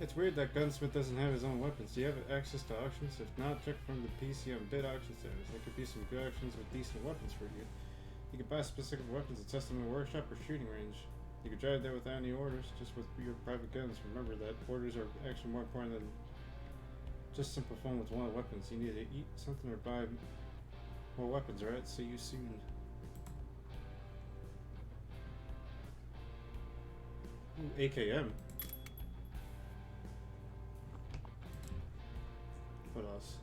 It's weird that Gunsmith doesn't have his own weapons. Do you have access to auctions? If not, check from the PC on bid auction centers. There could be some good auctions with decent weapons for you. You could buy specific weapons and test them in a workshop or shooting range. You could drive there without any orders, just with your private guns. Remember that orders are actually more important than just simple fun with one of the weapons. You need to eat something or buy more weapons, right? See you soon. Ooh, AKM. What else?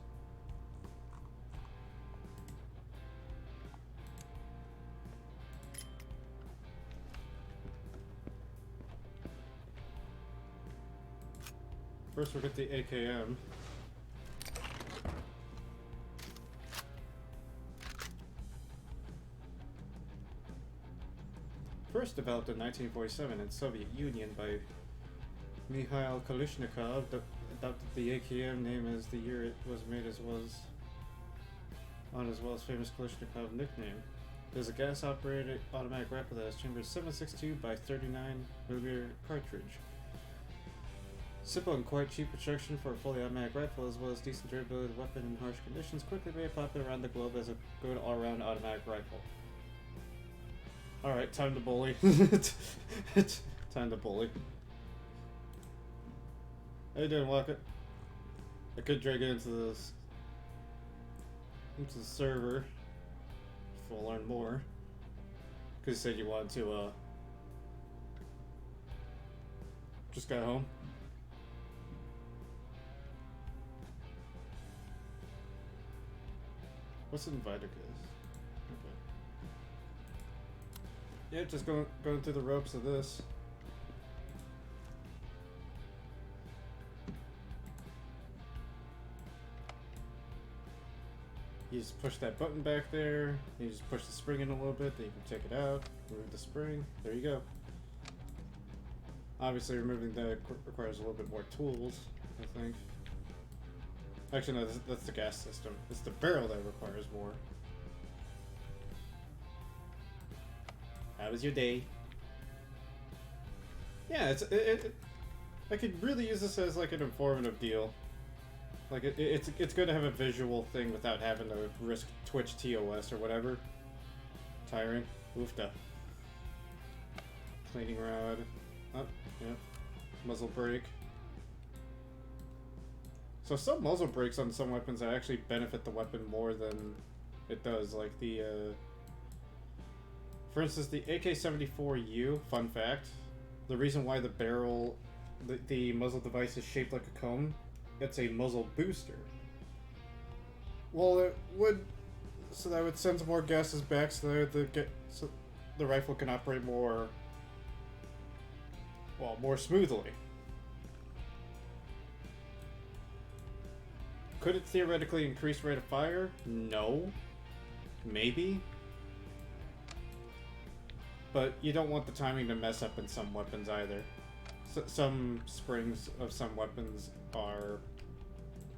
First we'll get the AKM. First developed in 1947 in Soviet Union by Mikhail Kalashnikov, adopted the AKM name as the year it was made as well as famous Kalashnikov nickname. It is a gas-operated automatic rifle that has chambered 7.62 by 39mm cartridge. Simple and quite cheap construction for a fully automatic rifle, as well as decent durability of the weapon in harsh conditions, quickly made it popular around the globe as a good all-around automatic rifle. Alright, time to bully. Time to bully. How you doing, Walker? I could drag it into the server if we'll learn more. Because you said you wanted to, just got home. What's an inviter is? Okay. Yeah, just going through the ropes of this. You just push that button back there. You just push the spring in a little bit, then you can take it out, remove the spring. There you go. Obviously, removing that requires a little bit more tools, I think. Actually, no, that's the gas system. It's the barrel that requires more. How was your day? Yeah, I could really use this as like an informative deal. Like it's good to have a visual thing without having to risk Twitch TOS or whatever. Tiring. Oofda. Cleaning rod. Oh, yeah. Muzzle brake. So some muzzle brakes on some weapons actually benefit the weapon more than it does. Like the, for instance, the AK-74U, fun fact, the reason why the barrel, the muzzle device is shaped like a cone, it's a muzzle booster. Well, it would, so that would send more gases back so that the rifle can operate more, well, more smoothly. Could it theoretically increase rate of fire? No. Maybe. But you don't want the timing to mess up in some weapons either. Some springs of some weapons are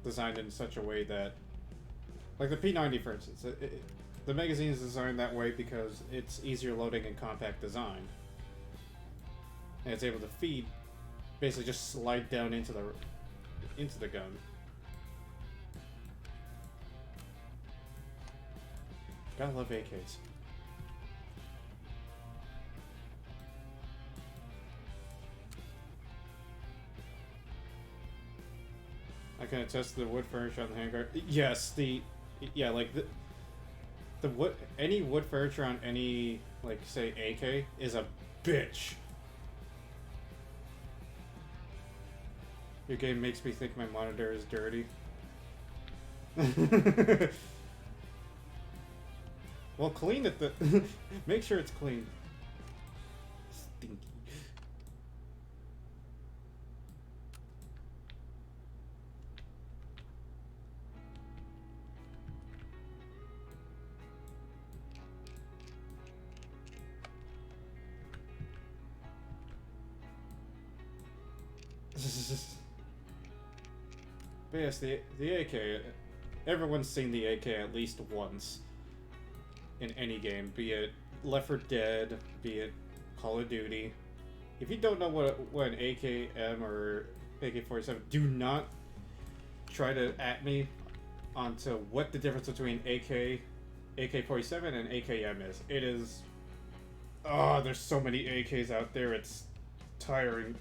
designed in such a way that... Like the P90, for instance. The magazine is designed that way because it's easier loading and compact design. And it's able to feed, basically just slide down into the gun. Gotta love AKs. I can attest to the wood furniture on the handguard. Yes, like the wood, any wood furniture on any, like, say, AK is a bitch. Your game makes me think my monitor is dirty. Well, clean it. Make sure it's clean. Stinky. But yes, the AK. Everyone's seen the AK at least once. In any game, be it Left 4 Dead, be it Call of Duty. If you don't know what an AKM or AK-47. Do not try to at me onto what the difference between AK-47 and AKM is. It is... Oh, there's so many AKs out there, it's tiring.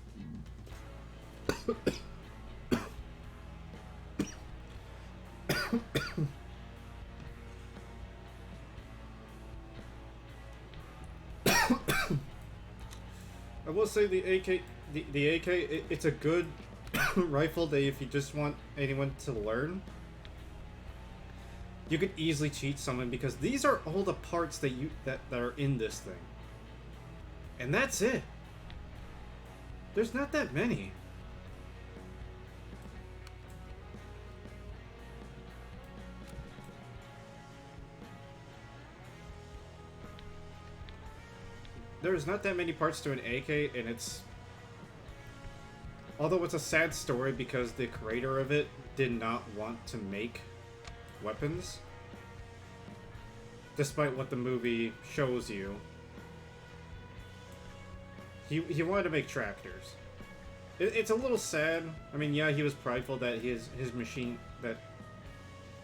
I will say the AK, it's a good rifle that if you just want anyone to learn, you could easily cheat someone because these are all the parts that that are in this thing. And that's it. There's not that many. There's not that many parts to an AK, and it's... Although it's a sad story because the creator of it did not want to make weapons. Despite what the movie shows you. He wanted to make tractors. It's a little sad. I mean, yeah, he was prideful that his machine... that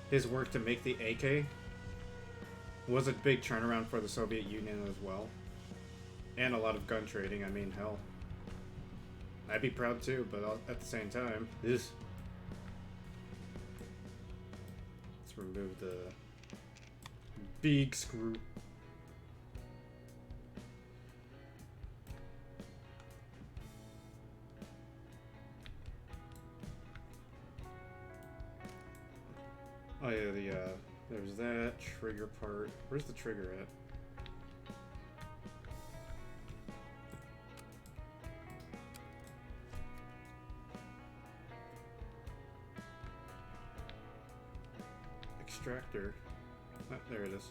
his work to make the AK was a big turnaround for the Soviet Union as well. And a lot of gun trading, I mean, hell. I'd be proud too, but at the same time, let's remove the big screw. Oh yeah, there's that trigger part. Where's the trigger at? Extractor. Ah, there it is.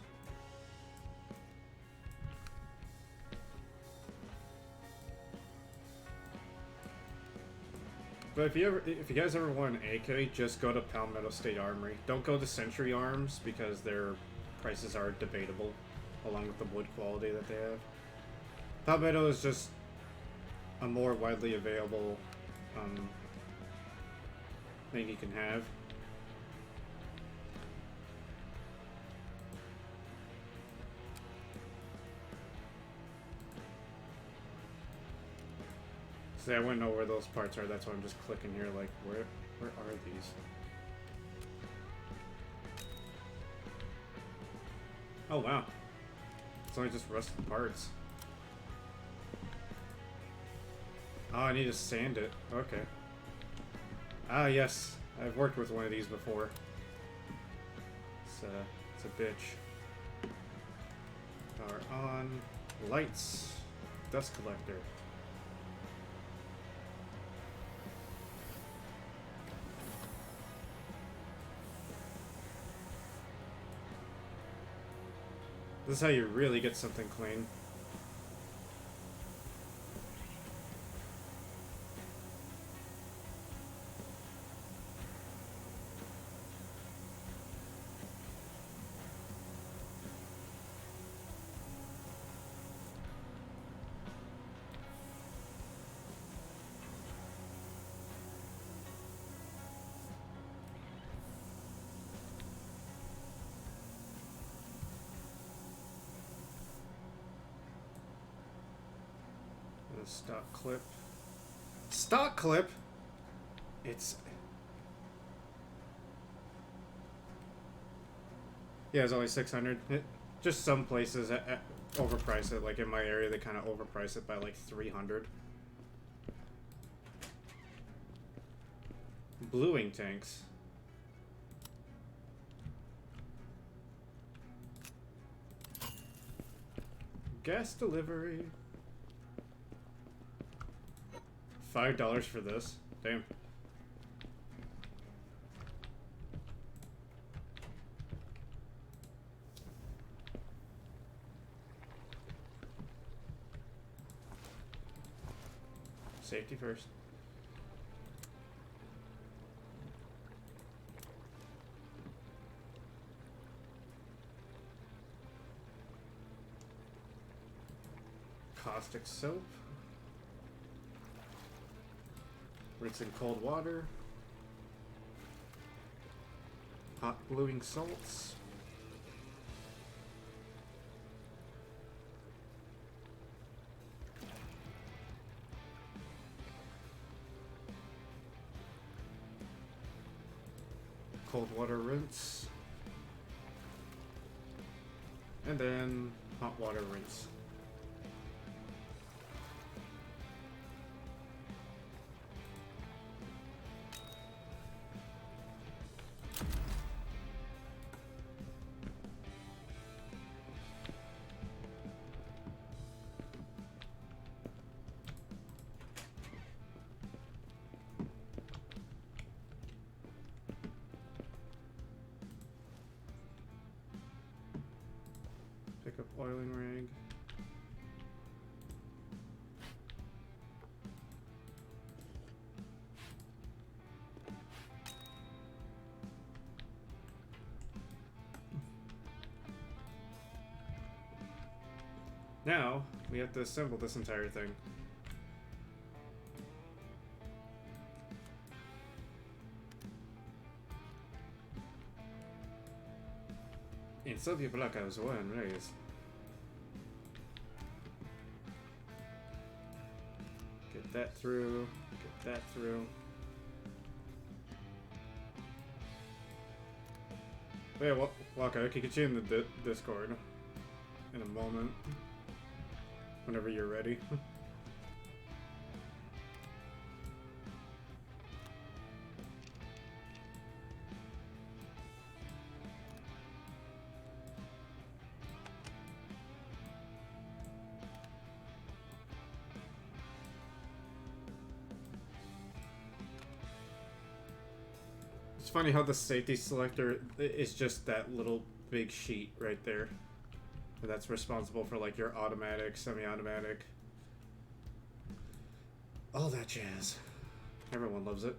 But if you guys ever want an AK, just go to Palmetto State Armory. Don't go to Century Arms because their prices are debatable, along with the wood quality that they have. Palmetto is just a more widely available thing you can have. See, I wouldn't know where those parts are, that's why I'm just clicking here, like, where are these? Oh, wow. It's only just rusted parts. Oh, I need to sand it. Okay. Ah, yes. I've worked with one of these before. It's a bitch. Power on. Lights. Dust collector. This is how you really get something clean. Stock clip. Stock clip? It's... Yeah, it's only 600. Just some places overprice it. Like in my area, they kind of overprice it by like 300. Bluing tanks. Gas delivery. $5 for this. Damn. Safety first. Caustic soap. Rinse in cold water. Hot gluing salts. Cold water rinse. And then hot water rinse. Pick up oiling rag. Now, we have to assemble this entire thing. In Soviet Bloc, I was born and raised. Get that through. Get that through. Oh yeah, Waka, I can get you in the Discord in a moment. Whenever you're ready. It's funny how the safety selector is just that little big sheet right there. And that's responsible for like your automatic, semi-automatic, all that jazz. Everyone loves it.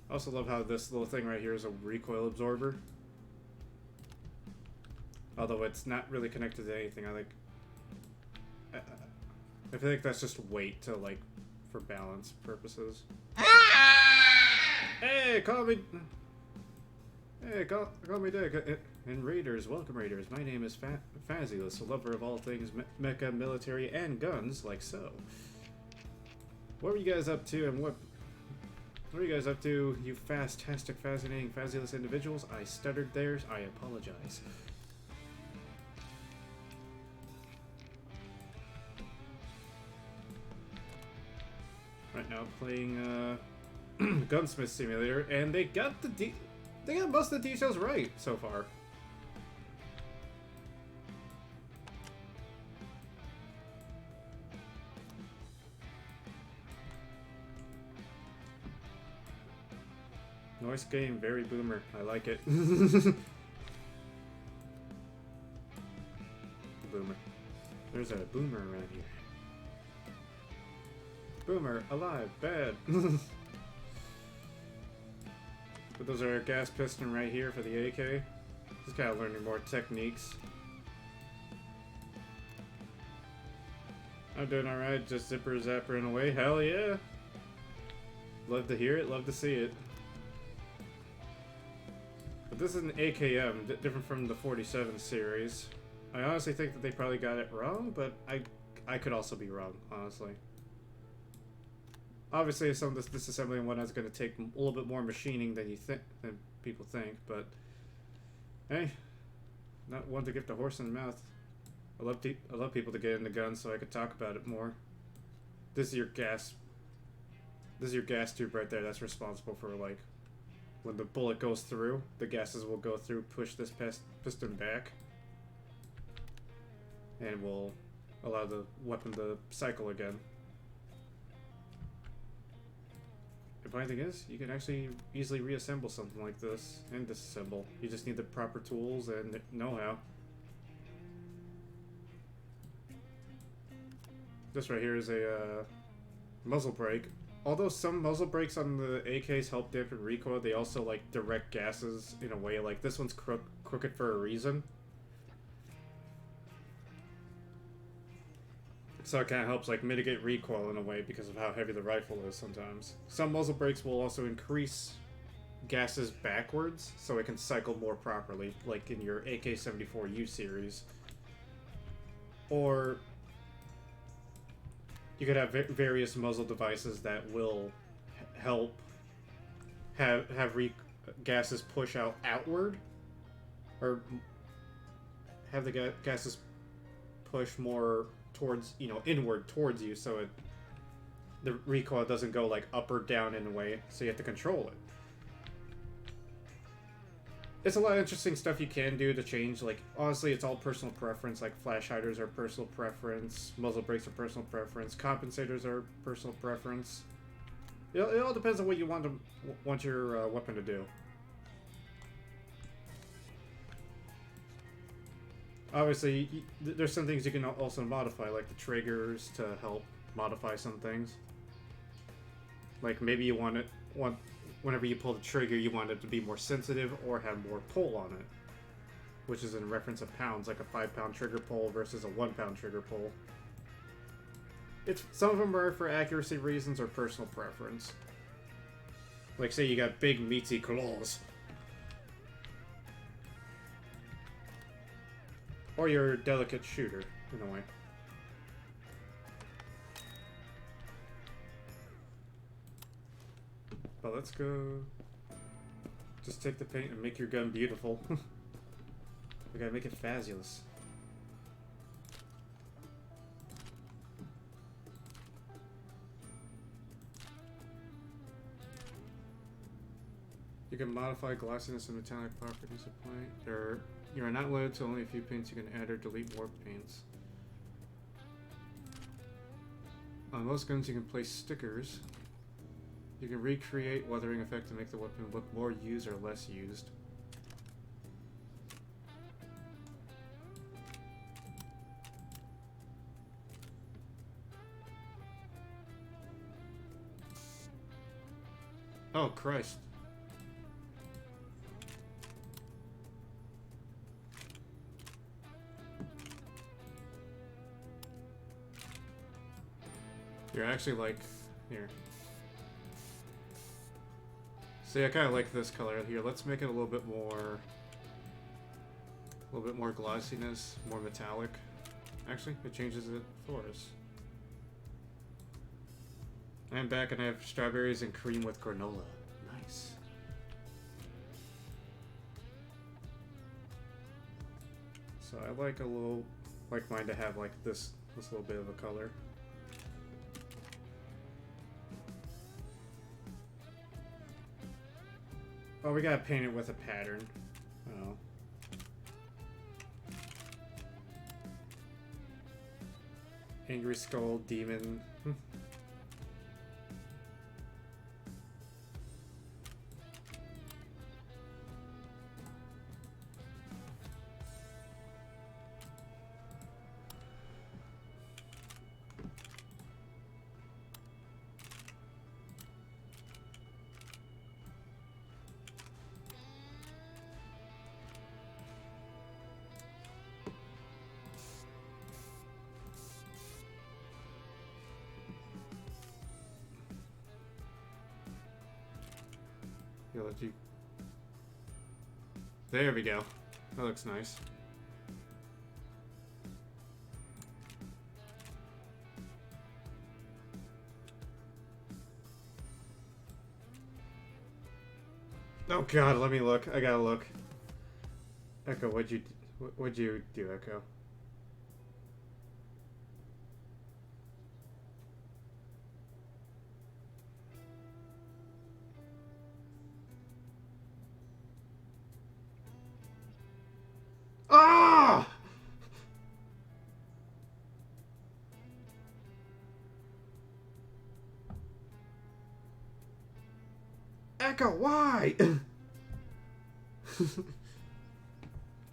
I also love how this little thing right here is a recoil absorber. Although it's not really connected to anything. I feel like that's just weight to like for balance purposes. Hey, call me. Hey, call me Dick. And Raiders, welcome Raiders. My name is Fazulous, a lover of all things mecha, military, and guns, like so. What were you guys up to, and what are you guys up to, you fantastic, fascinating, Fazulous individuals? I stuttered there, I apologize. Right now, playing Gunsmith Simulator, and they got they got most of the details right so far. Nice game, very boomer. I like it. Boomer. There's a boomer around here. Boomer, alive, bad. But those are our gas piston right here for the AK. Just kind of learning more techniques. I'm doing alright, just zipper zappering away. Hell yeah! Love to hear it, love to see it. But this is an AKM, different from the 47 series. I honestly think that they probably got it wrong, but I could also be wrong, honestly. Obviously, some of this disassembly and whatnot is going to take a little bit more machining than than people think, but hey, not one to give the horse in the mouth. I love people to get into guns so I could talk about it more. This is your gas. This is your gas tube right there. That's responsible for like when the bullet goes through, the gases will go through, push this piston back, and will allow the weapon to cycle again. The funny thing is, you can actually easily reassemble something like this and disassemble. You just need the proper tools and know-how. This right here is a muzzle brake. Although some muzzle brakes on the AKs help dampen recoil, they also like direct gases in a way. Like this one's crooked for a reason. So it kind of helps like mitigate recoil in a way because of how heavy the rifle is sometimes. Some muzzle brakes will also increase gases backwards so it can cycle more properly, like in your AK-74U series. Or you could have various muzzle devices that will help have gases push outward, or have the gases push more towards, you know, inward towards you, so the recoil doesn't go like up or down in a way, so you have to control it. It's a lot of interesting stuff you can do to change. Like, honestly, it's all personal preference. Like, flash hiders are personal preference, muzzle brakes are personal preference, compensators are personal preference. It all depends on what you want your weapon to do. Obviously, there's some things you can also modify, like the triggers to help modify some things. Like, maybe you whenever you pull the trigger, you want it to be more sensitive or have more pull on it, which is in reference of pounds, like a 5-pound trigger pull versus a 1-pound trigger pull. Some of them are for accuracy reasons or personal preference. Like, say you got big meaty claws, or you're a delicate shooter in a way. But let's go. Just take the paint and make your gun beautiful. We gotta make it fabulous. You can modify glossiness and metallic properties of paint. You are not limited to only a few paints. You can add or delete more paints. On most guns, you can place stickers. You can recreate weathering effect to make the weapon look more used or less used. Oh, Christ. You're actually like... Here. See, I kind of like this color here. Let's make it a little bit more glossiness, more metallic. Actually, it changes it for us. I'm back and I have strawberries and cream with granola. Nice. So I like mine to have like this little bit of a color. Oh, we gotta paint it with a pattern. Oh. Angry Skull, Demon. There we go. That looks nice. Oh God, let me look. I gotta look. Echo, what'd you do, Echo? Ah! Echo, why?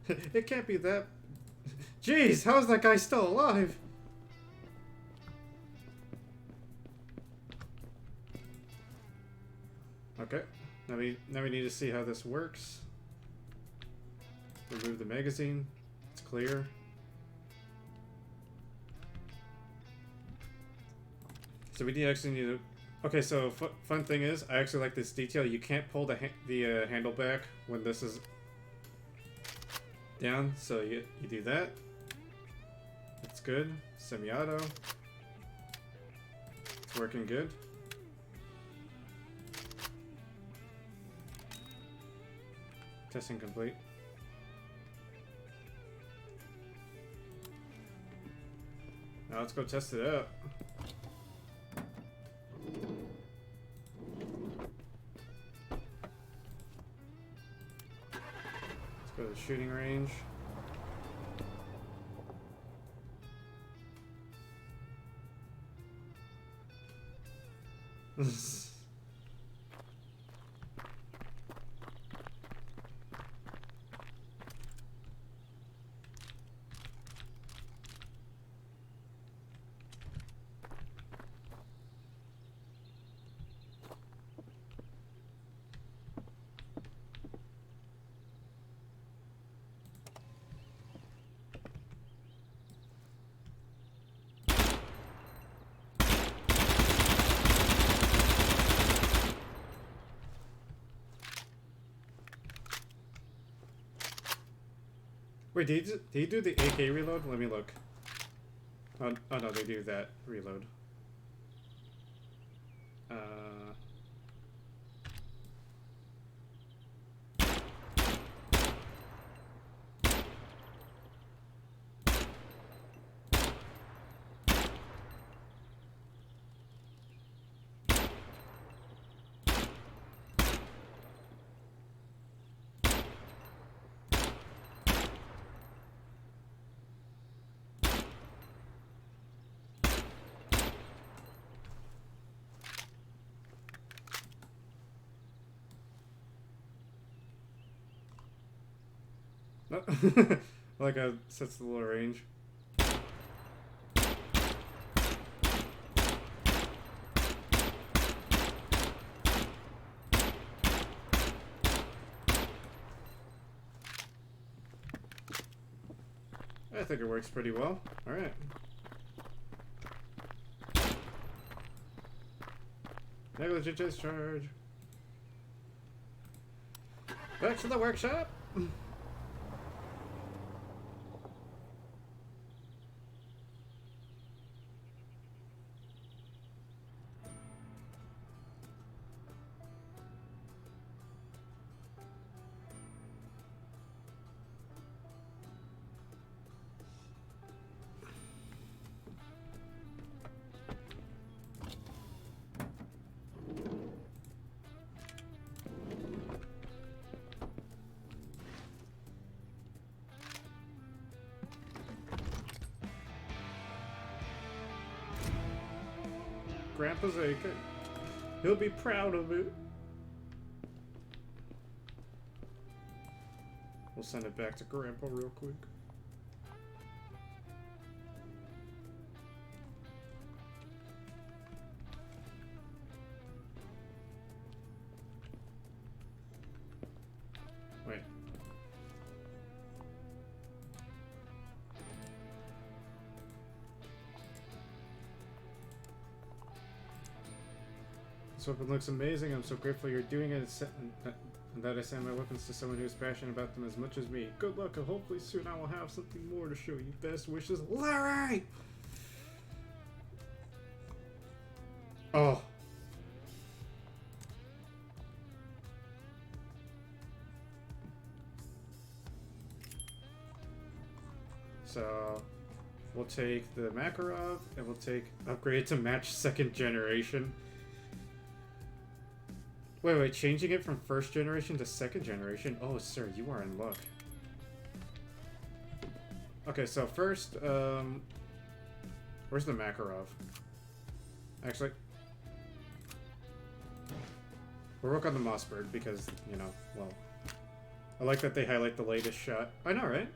It can't be that... Jeez, how is that guy still alive? Okay, now we need to see how this works. Remove the magazine. It's clear. So we actually need to... Okay, so fun thing is, I actually like this detail. You can't pull the handle back when this is down, so you do that. That's good. Semi-auto. It's working good. Testing complete. Now let's go test it out. Let's go to the shooting range. Wait, did he do the AK reload? Let me look. Oh no, they do that reload. Like sets the little range. I think it works pretty well. Alright. Negligent discharge. Back to the workshop. Grandpa's aching. He'll be proud of it. We'll send it back to Grandpa real quick. Wait. This weapon looks amazing. I'm so grateful you're doing it and that I send my weapons to someone who's passionate about them as much as me. Good luck, and hopefully soon I will have something more to show you. Best wishes, Larry! Oh. So, we'll take the Makarov, and we'll take upgrade to match 2nd generation. Wait, changing it from 1st generation to 2nd generation? Oh, sir, you are in luck. Okay, so first, where's the Makarov? Actually, we'll work on the Mossberg because, you know, well, I like that they highlight the latest shot. I know, right?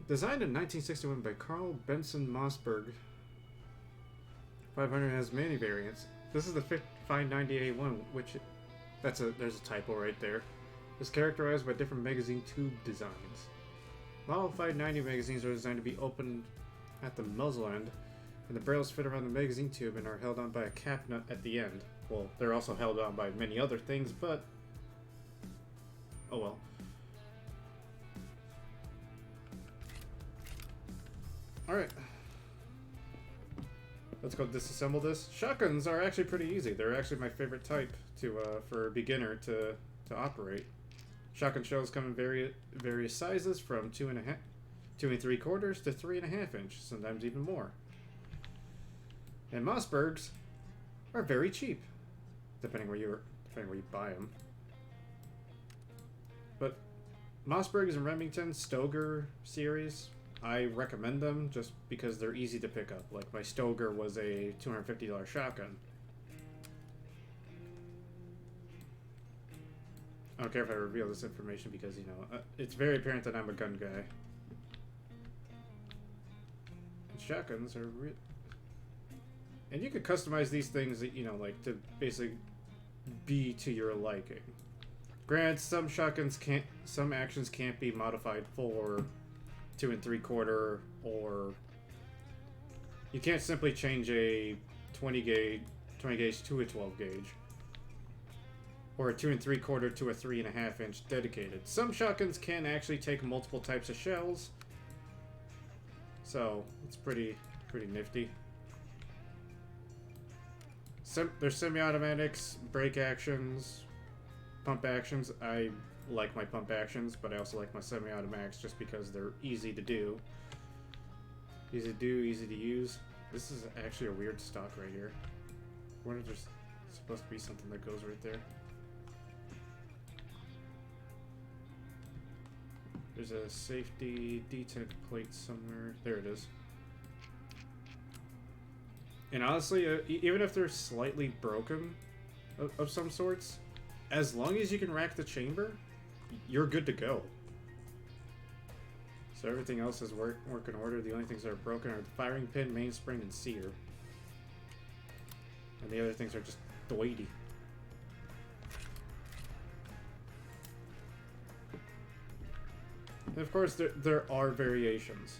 Designed in 1961 by Carl Benson Mossberg. 500 has many variants. This is the 590A1, which there's a typo right there. It's characterized by different magazine tube designs. Model 590 magazines are designed to be opened at the muzzle end, And the barrels fit around the magazine tube and are held on by a cap nut at the end. Well, they're also held on by many other things, but... oh well. Alright. Let's go disassemble this. Shotguns are actually pretty easy. They're actually my favorite type to for a beginner to operate. Shotgun shells come in various sizes from 2 3/4 to 3.5 inch, sometimes even more. And Mossbergs are very cheap, depending where you buy them. But Mossbergs and Remington Stoger series, I recommend them just because they're easy to pick up. Like my Stoger was a $250 shotgun. I don't care if I reveal this information because, you know, it's very apparent that I'm a gun guy. And shotguns are and you could customize these things, you know, like to basically be to your liking. Granted, some actions can't be modified for 2 3/4, or you can't simply change a 20 gauge to a 12 gauge, or a 2 3/4 to a 3.5 inch dedicated. Some shotguns can actually take multiple types of shells, so it's pretty nifty. There's semi-automatics, break actions, pump actions. I like my pump actions, but I also like my semi-automatics just because they're easy to do. Easy to do, easy to use. This is actually a weird stock right here. I wonder if there's supposed to be something that goes right there. There's a safety detent plate somewhere. There it is. And honestly, even if they're slightly broken of some sorts, as long as you can rack the chamber, you're good to go. So everything else is work in order. The only things that are broken are the firing pin, mainspring, and sear. And the other things are just doity. And of course, there are variations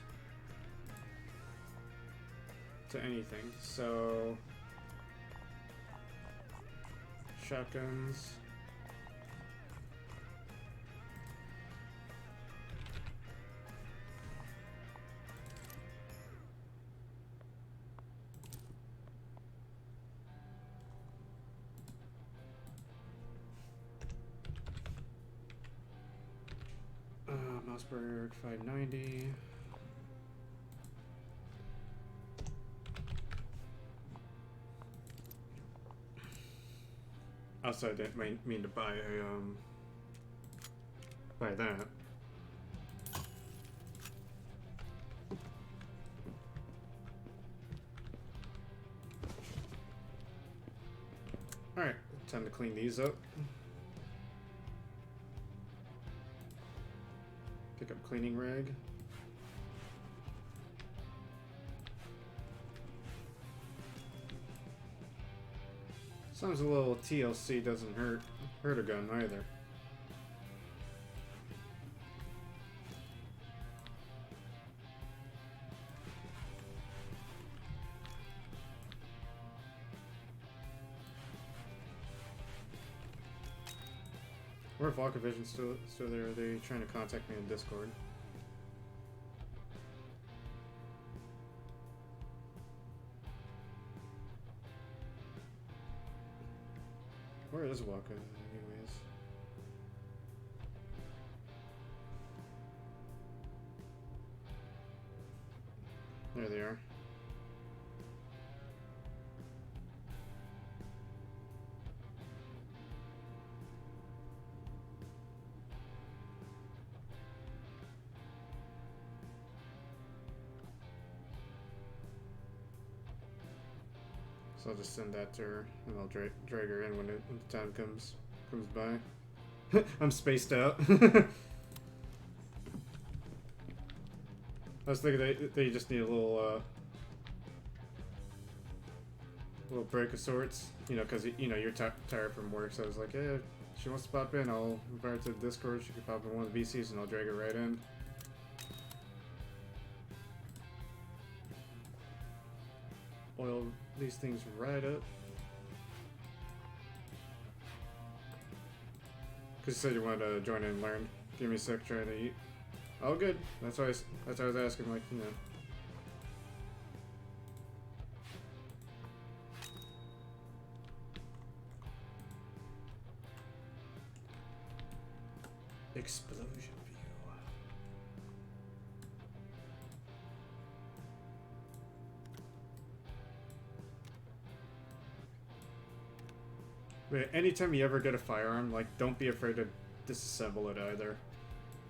to anything. So shotguns. Mossberg 590. Also, I didn't mean to buy that. Alright, time to clean these up. Pick up cleaning rag. Sometimes a little TLC doesn't hurt a gun either. Or if Vodka Vision's still there, are they trying to contact me in Discord? Where is Waka, anyways? There they are. So I'll just send that to her, and I'll drag her in when the time comes by. I'm spaced out. I was thinking they just need a little break of sorts, you know, because you know you're tired from work. So I was like, yeah, if she wants to pop in, I'll invite her to the Discord. She can pop in one of the VCs, and I'll drag her right in. oil these things right up. Because you said you wanted to join in and learn. Give me a sec, trying to eat. Oh, good. That's why I was asking, like, you know. Explosion view. But anytime you ever get a firearm, like, don't be afraid to disassemble it either.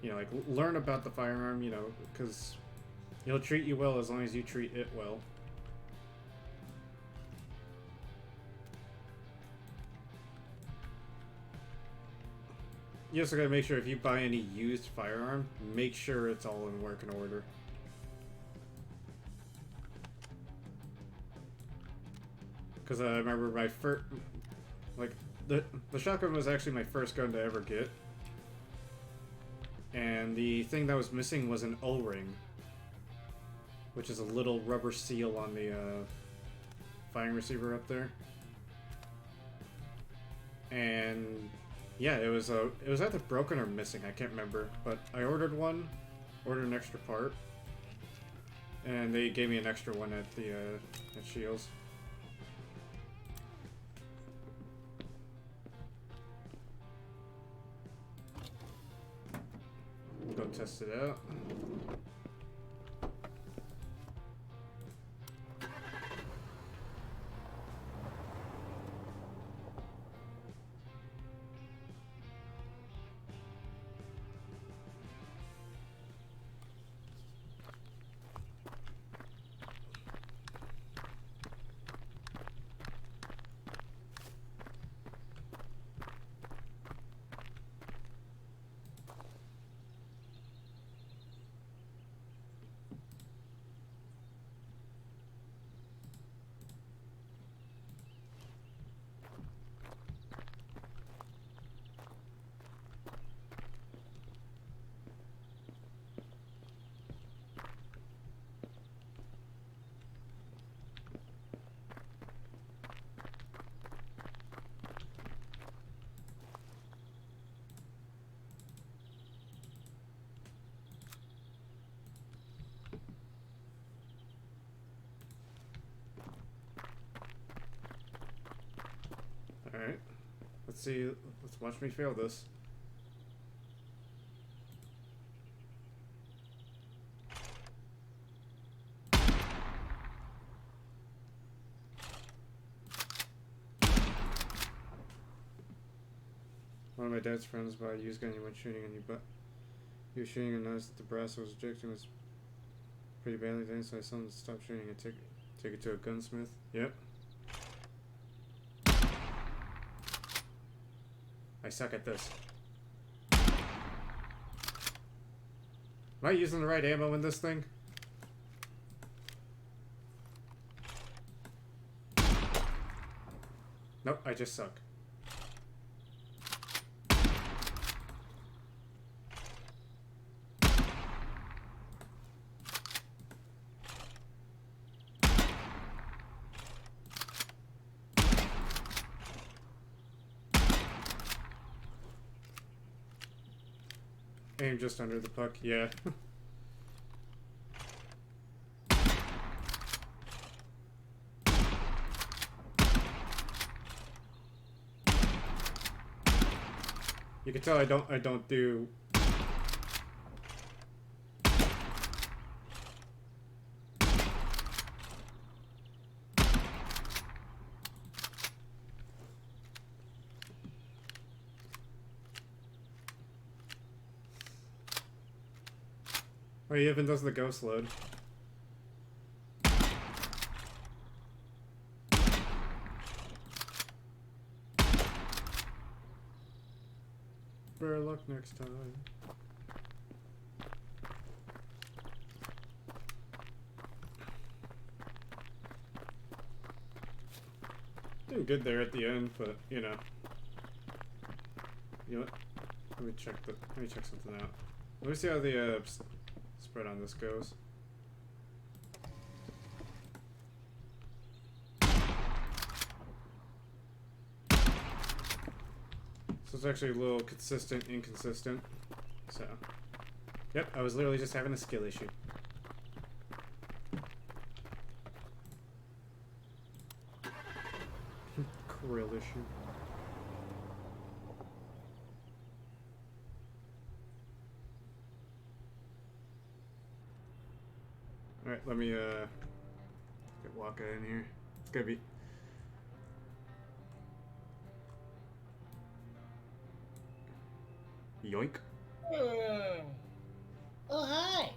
You know, like, learn about the firearm, you know, because it'll treat you well as long as you treat it well. You also gotta make sure if you buy any used firearm, make sure it's all in working order. Because I remember my first, like, the shotgun was actually my first gun to ever get. And the thing that was missing was an O-ring, which is a little rubber seal on the firing receiver up there. And yeah, it was either broken or missing, I can't remember. But I ordered one, ordered an extra part, and they gave me an extra one at the at Shields. Go test it out. Alright. Let's see. Let's watch me fail this. One of my dad's friends bought a used gun. He went shooting and he was shooting and noticed that the brass I was ejecting was pretty badly damaged, so I told him to stop shooting and take it to a gunsmith. Yep. I suck at this. Am I using the right ammo in this thing? Nope, I just suck. Aim just under the puck, yeah. You can tell I don't do Oh, he even does the ghost load. Better luck next time. Doing good there at the end, but you know. You know what? Let me check something out. Let me see how the spread on this goes. So it's actually a little consistent, inconsistent. So, yep, I was literally just having a skill issue. Krill issue. Alright, let me, get Waka in here. It's gonna be... Yoink. Oh, hi.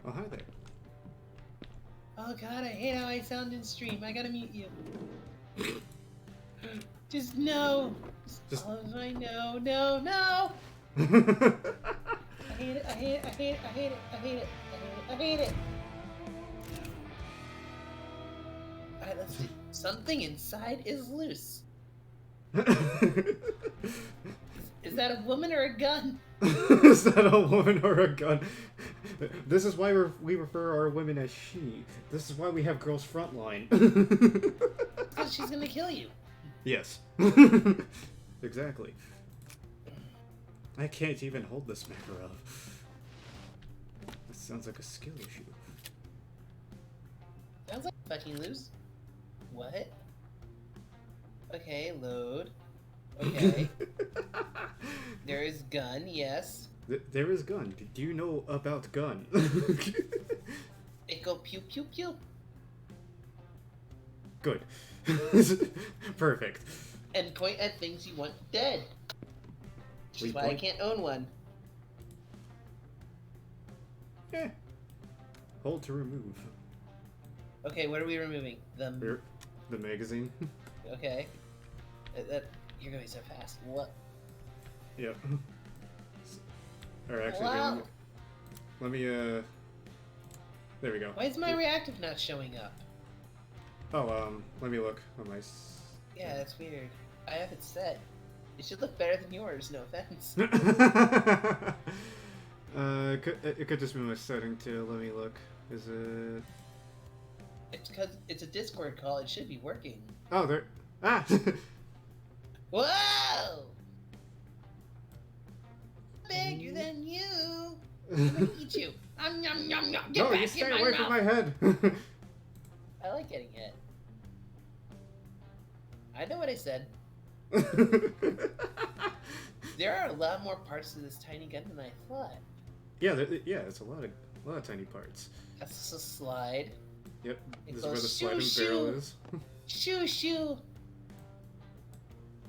Oh, hi there. Oh, God, I hate how I sound in stream. I gotta mute you. Just no. Just... Oh, I know. No, no. I hate it. I hate it. I hate it. I hate it. I hate it. I hate it. Alright, let's see. Something inside is loose. Is that a woman or a gun? Is that a woman or a gun? This is why we refer our women as she. This is why we have girls frontline. Because she's gonna kill you. Yes. Exactly. I can't even hold this Makarov. That sounds like a skill issue. Sounds like fucking loose. What? Okay, load. Okay. There is gun, yes. There is gun. Do you know about gun? It go pew pew pew. Good. Perfect. And point at things you want dead. Which is why I can't own one. Eh. Hold to remove. Okay, what are we removing? The magazine. Okay. You're going so fast. What? Yep. Or actually, Wow. let me, there we go. Why is my reactive not showing up? Oh, let me look on my... Yeah, that's weird. I have it set. It should look better than yours, no offense. It could just be my setting too. Let me look. Is it... It's because it's a Discord call. It should be working. Oh, there... Ah! Whoa! Bigger than you. I'm gonna eat you. Yum yum yum. Get No, back you in stay my away mouth. from my head! I like getting hit. I know what I said. There are a lot more parts to this tiny gun than I thought. Yeah, it's a lot of tiny parts. That's a slide. Yep, It this is goes where the sliding shoo, barrel shoo. is. Shoo shoo.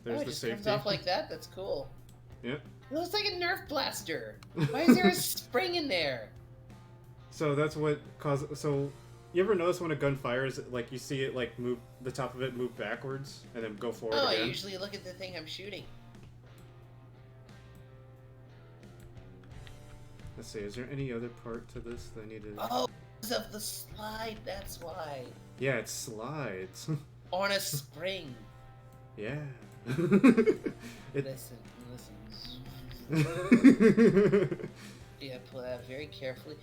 There's Oh, it the just safety. comes off like that. That's cool. Yep. It looks like a Nerf blaster. Why is there a spring in there? So that's what causes... So, you ever notice when a gun fires, like, you see it, like, move... The top of it move backwards, and then go forward Oh, again? I usually look at the thing I'm shooting. Let's see, is there any other part to this that I need to... Oh, because of the slide, that's why. Yeah, it slides. On a spring. Yeah. Listen. Yeah, pull that very carefully.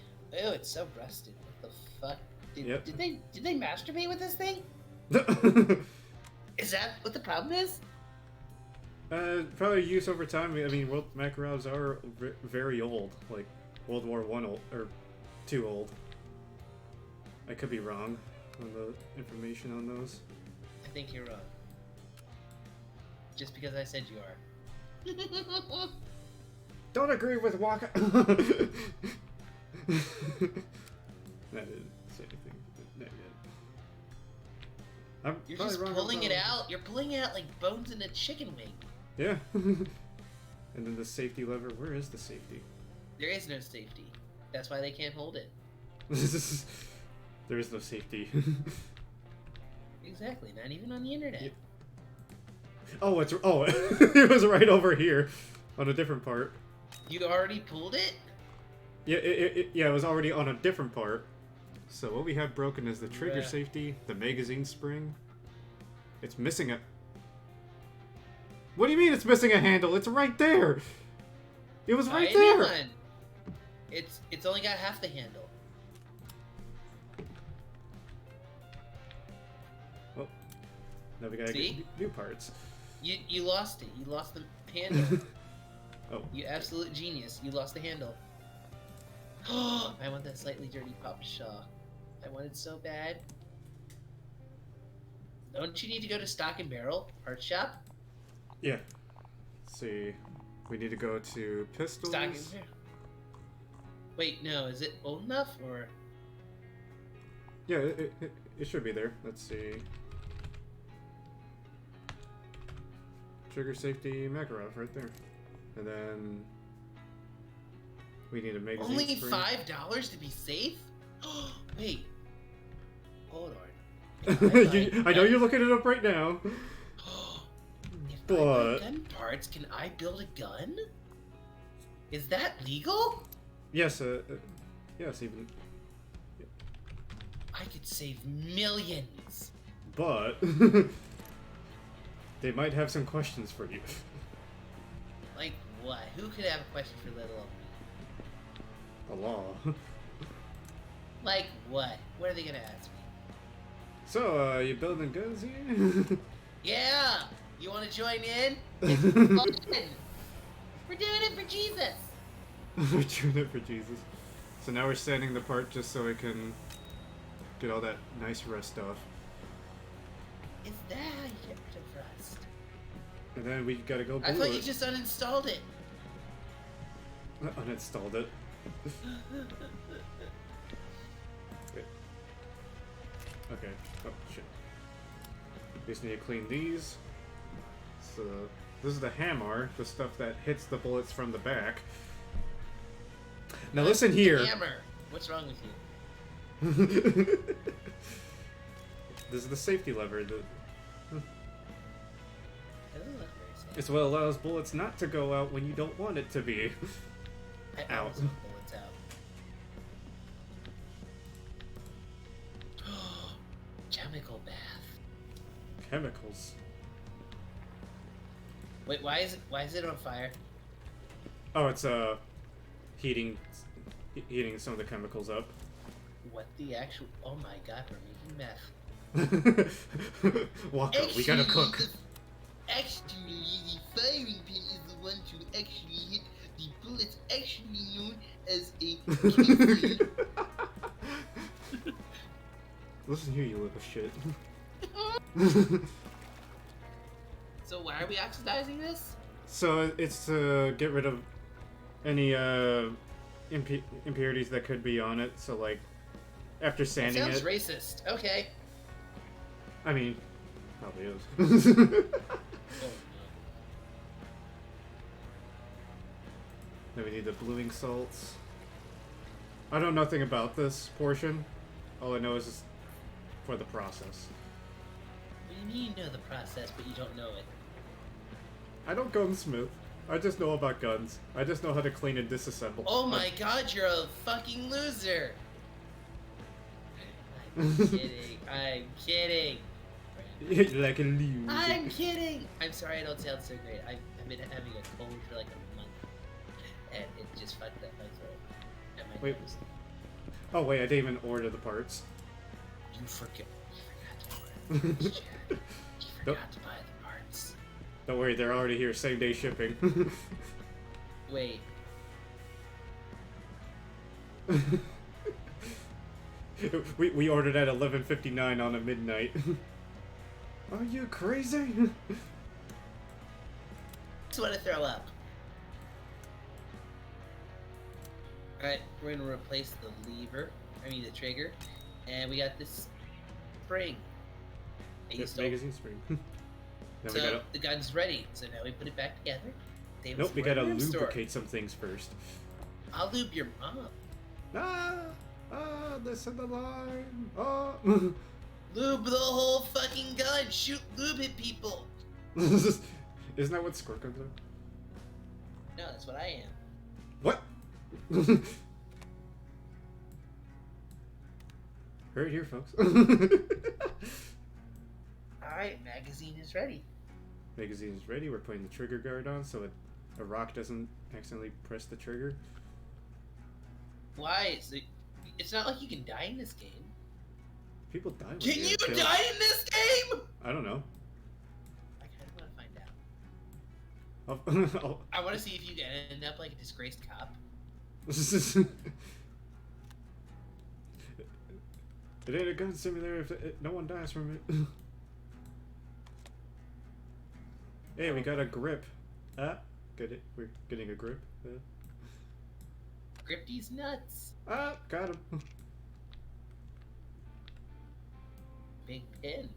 Oh, it's so rusted. What the fuck? Yep. Did they masturbate with this thing? Is that what the problem is? Probably use over time. I mean, Makarovs are very old, like World War I old, or II old. I could be wrong on the information on those. I think you're wrong. Just because I said you are. Don't agree with Waka. That didn't say anything. Not yet. You're just pulling it out. You're pulling it out like bones in a chicken wing. Yeah. And then the safety lever. Where is the safety? There is no safety. That's why they can't hold it. There is no safety. Exactly. Not even on the internet. Yeah. Oh, it was right over here, on a different part. You already pulled it? Yeah, it was already on a different part. So what we have broken is the trigger safety, the magazine spring. It's missing a... What do you mean it's missing a handle? It's right there! It was right there! One. It's only got half the handle. Well, now we gotta get new parts. You lost it. You lost the handle. Oh. You absolute genius. You lost the handle. Oh, I want that slightly dirty Papa Shaw. I want it so bad. Don't you need to go to Stock and Barrel Parts Shop? Yeah. Let's see. We need to go to pistols. Stock and Barrel. Wait, no. Is it old enough or? Yeah, it should be there. Let's see. Trigger safety Makarov right there. And then we need a magazine. Only spring. $5 to be safe? Wait. Hold on. I know you're looking it up right now. If I But buy gun parts, can I build a gun? Is that legal? yes, yes, even. I could save millions. But they might have some questions for you. Like what? Who could have a question for little old me? The law. Like what? What are they gonna ask me? So, you building guns here? Yeah! You wanna join in? It's fun! We're doing it for Jesus! We're doing it for Jesus. So now we're sanding the part just so we can get all that nice rust off. Is that how you get rid of rust? And then we gotta go I blue thought it. you just uninstalled it. Uninstalled it. Wait. Okay. Oh, shit. We just need to clean these. So, this is the hammer, the stuff that hits the bullets from the back. Now listen here. Hammer! What's wrong with you? This is the safety lever. That doesn't look very safe. It's what allows bullets not to go out when you don't want it to be. I Ow. always want bullets out. Chemical bath. Chemicals. Wait, why is it on fire? Oh, it's heating some of the chemicals up. What the actual? Oh my God, we're making meth. Walker, we gotta cook. Actually, the firing pin is the one to actually hit the bullets, actually known as a kill. Listen here, you little shit. So why are we oxidizing this? So it's to get rid of any impurities that could be on it. So like after That sanding sounds it, racist. Okay. I mean, probably is. Oh, no. Then we need the bluing salts. I know nothing about this portion. All I know is it's for the process. What do you mean you know the process, but you don't know it? I don't gunsmith. I just know about guns. I just know how to clean and disassemble. Oh my God, you're a fucking loser. I'm kidding. I'm kidding. Like a loser. I'm kidding. I'm sorry I don't sound so great. I've been having a cold for like a month, and it just fucked up my throat and my Wait. nose. Oh wait, I didn't even order the parts. You forgot to order the parts, Chad. You forgot to buy the parts. Don't worry, they're already here, same day shipping. Wait. we ordered at 11:59 on a midnight. Are you crazy? I just want to throw up. Alright, we're gonna replace the the trigger, and we got this spring. Yes, magazine spring. Then So we gotta. the gun's ready, so now we put it back together. Save Nope, us we more gotta room store. lubricate some things first. I'll lube your mom. Listen the line. Ah. Lube the whole fucking gun. Shoot lube at people. Isn't that what squirt guns are? No, that's what I am. What? Heard it here, folks. Alright, magazine is ready. Magazine is ready. We're putting the trigger guard on so a rock doesn't accidentally press the trigger. Why? It's not like you can die in this game. People die when Can they you get killed. die in this game? I don't know. I kind of want to find out. I want to see if you end up like a disgraced cop. It ain't a gun simulator if no one dies from it. Hey, we got a grip. Ah, get it? We're getting a grip. Grip these nuts. Ah, got him. Big pin.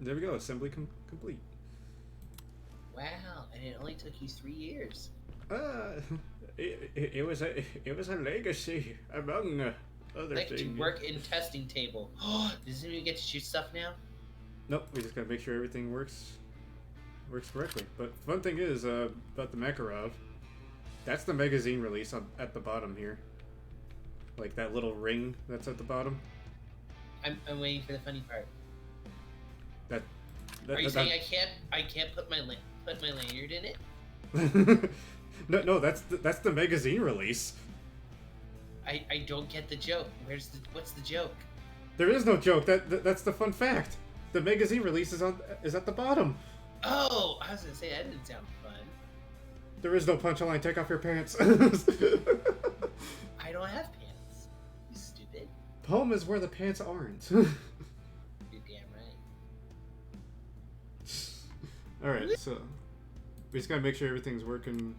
There we go. Assembly complete. Wow, and it only took you 3 years. It was a legacy among other Like to things. work in testing table. Does anyone get to shoot stuff now? Nope. We just gotta make sure everything works correctly. But fun thing is about the Makarov. That's the magazine release at the bottom here. Like that little ring that's at the bottom. I'm waiting for the funny part. That Are you saying I can't put my lanyard in it? No, that's the magazine release. I don't get the joke. What's the joke? There is no joke. That's the fun fact. The magazine release is at the bottom. Oh, I was gonna say that didn't sound fun. There is no punchline. Take off your pants. I don't have pants. You stupid. Home is where the pants aren't. You're damn right. All right, so we just gotta make sure everything's working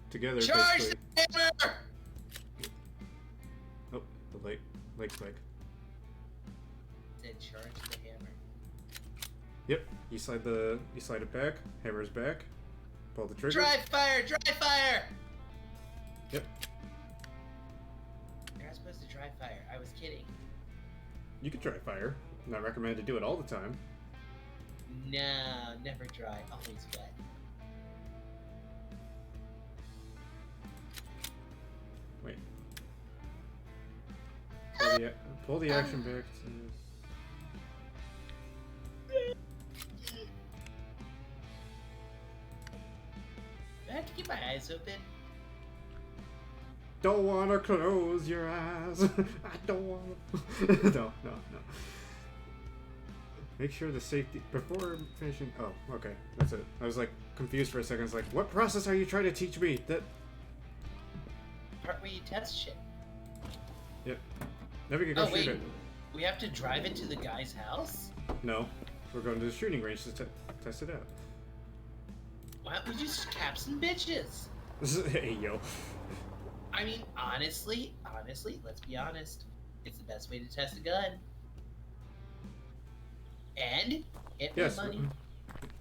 together. Charge basically. the hammer! Oh, the light spike. Then charge the hammer. Yep, you slide it back. Hammer's back. Pull the trigger. Dry fire! Dry fire! Yep. You're not supposed to dry fire. I was kidding. You can try fire. Not recommended to do it all the time. No, never dry. Always wet. Wait. Pull the action back to... Do I have to keep my eyes open? Don't wanna close your eyes. I don't wanna... No. Make sure the safety... Before finishing... Oh, okay. That's it. I was like confused for a second. I was like, what process are you trying to teach me? That... Part where you test shit. Yep. Now we can go shoot wait. it. We have to drive it to the guy's house? No. We're going to the shooting range to test it out. Why don't we just cap some bitches? Hey, yo. I mean, honestly, let's be honest. It's the best way to test a gun. And Hitman money.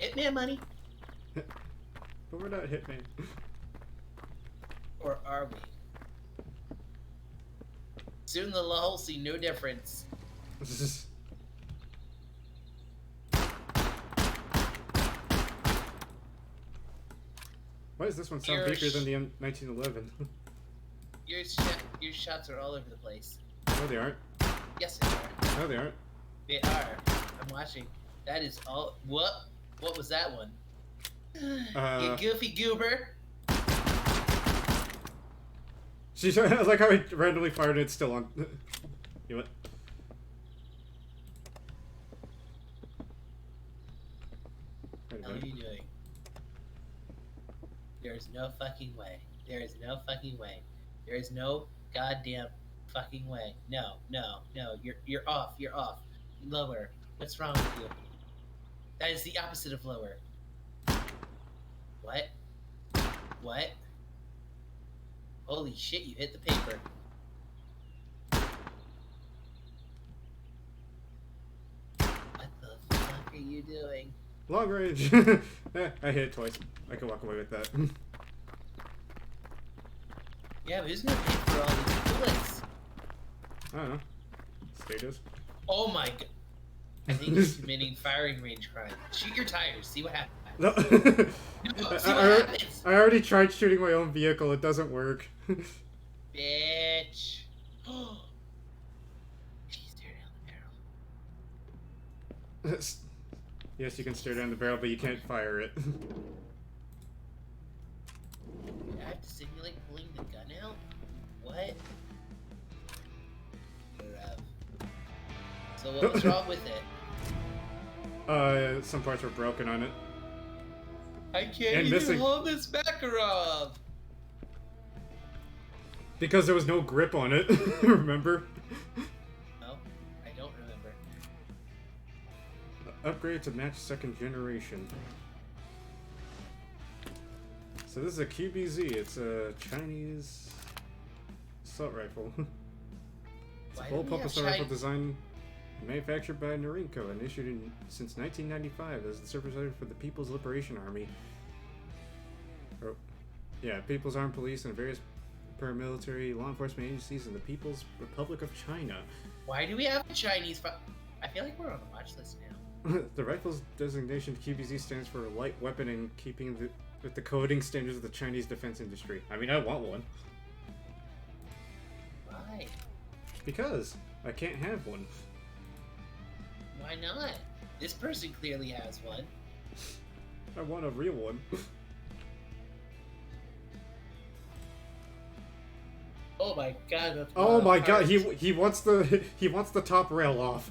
Hitman money. But we're not Hitman. Or are we? Soon the law will see no difference. Why does this one sound weaker than the M1911? Your shots are all over the place. No, they aren't. Yes, they are. No, they aren't. They are. I'm watching. That is all. What? What was that one? You goofy goober. She's I like how I randomly fired it. It's still on. You what? How are you doing? There's no fucking way. There is no fucking way. There is no goddamn fucking way. No. You're off. You're off. Lower. What's wrong with you? That is the opposite of lower. What? What? Holy shit, you hit the paper. What the fuck are you doing? Long range. I hit it twice. I can walk away with that. Yeah, but who's gonna pay for all these bullets? I don't know. Status. Oh my god. I think you're committing firing range crime. Shoot your tires, see what happens. No. No, see what happens. I already tried shooting my own vehicle. It doesn't work. Bitch. Can you stare down the barrel? Yes, you can stare down the barrel, but you can't fire it. I have to simulate pulling the gun out? What? So what was wrong with it? Some parts were broken on it. I can't And even missing. hold this Makarov. Because there was no grip on it, remember? No, I don't remember. Upgrade to match second generation. So this is a QBZ. It's a Chinese assault rifle. It's a Why full do we have purpose rifle designed and manufactured by Norinco and issued since 1995 as the service item for the People's Liberation Army. Yeah, People's Armed Police and various paramilitary law enforcement agencies in the People's Republic of China. Why do we have a Chinese? I feel like we're on a watch list now. The rifle's designation QBZ stands for light weapon in keeping with the coding standards of the Chinese defense industry. I mean, I want one. Why? Because I can't have one. Why not? This person clearly has one. I want a real one. Oh my god! That's Oh my god! parts. He wants the top rail off.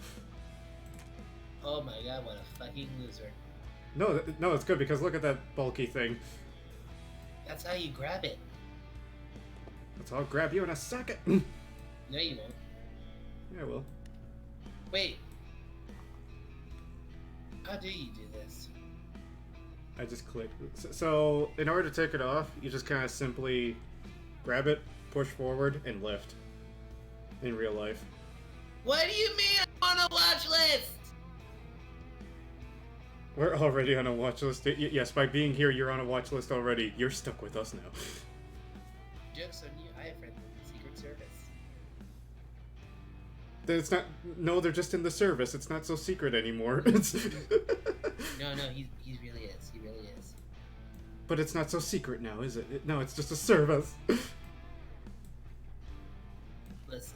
Oh my god! What a fucking loser! No, it's good because look at that bulky thing. That's how you grab it. That's I'll grab you in a second. No, you won't. Yeah, I will. Wait. How do you do this? I just click. So in order to take it off, you just kind of simply grab it, push forward, and lift. In real life. What do you mean I'm on a watch list? We're already on a watch list. Yes, by being here, you're on a watch list already. You're stuck with us now. Joke's on you. I have friends in the Secret Service. It's not. No, they're just in the service. It's not so secret anymore. It's No, he really is. He really is. But it's not so secret now, is it? No, it's just a service. Listen.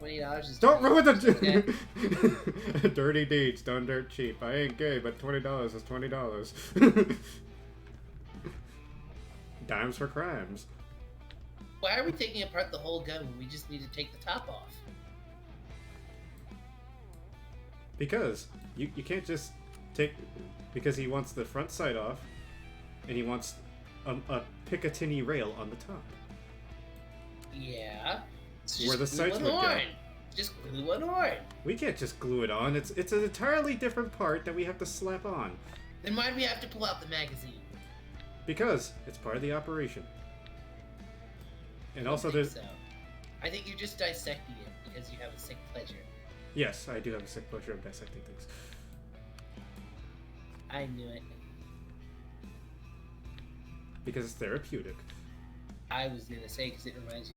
$20 is. Don't ruin okay? the dirty deeds done dirt cheap. I ain't gay, but $20 is $20. Dimes for crimes. Why are we taking apart the whole gun when we just need to take the top off? Because you can't just take, because he wants the front sight off, and he wants a Picatinny rail on the top. Yeah. So Where the just glue sights it would go. on. Just glue it on. We can't just glue it on. It's an entirely different part that we have to slap on. Then why do we have to pull out the magazine? Because it's part of the operation. And I also think there's... so. I think you're just dissecting it because you have a sick pleasure. Yes, I do have a sick pleasure of dissecting things. I knew it. Because it's therapeutic. I was gonna say because it reminds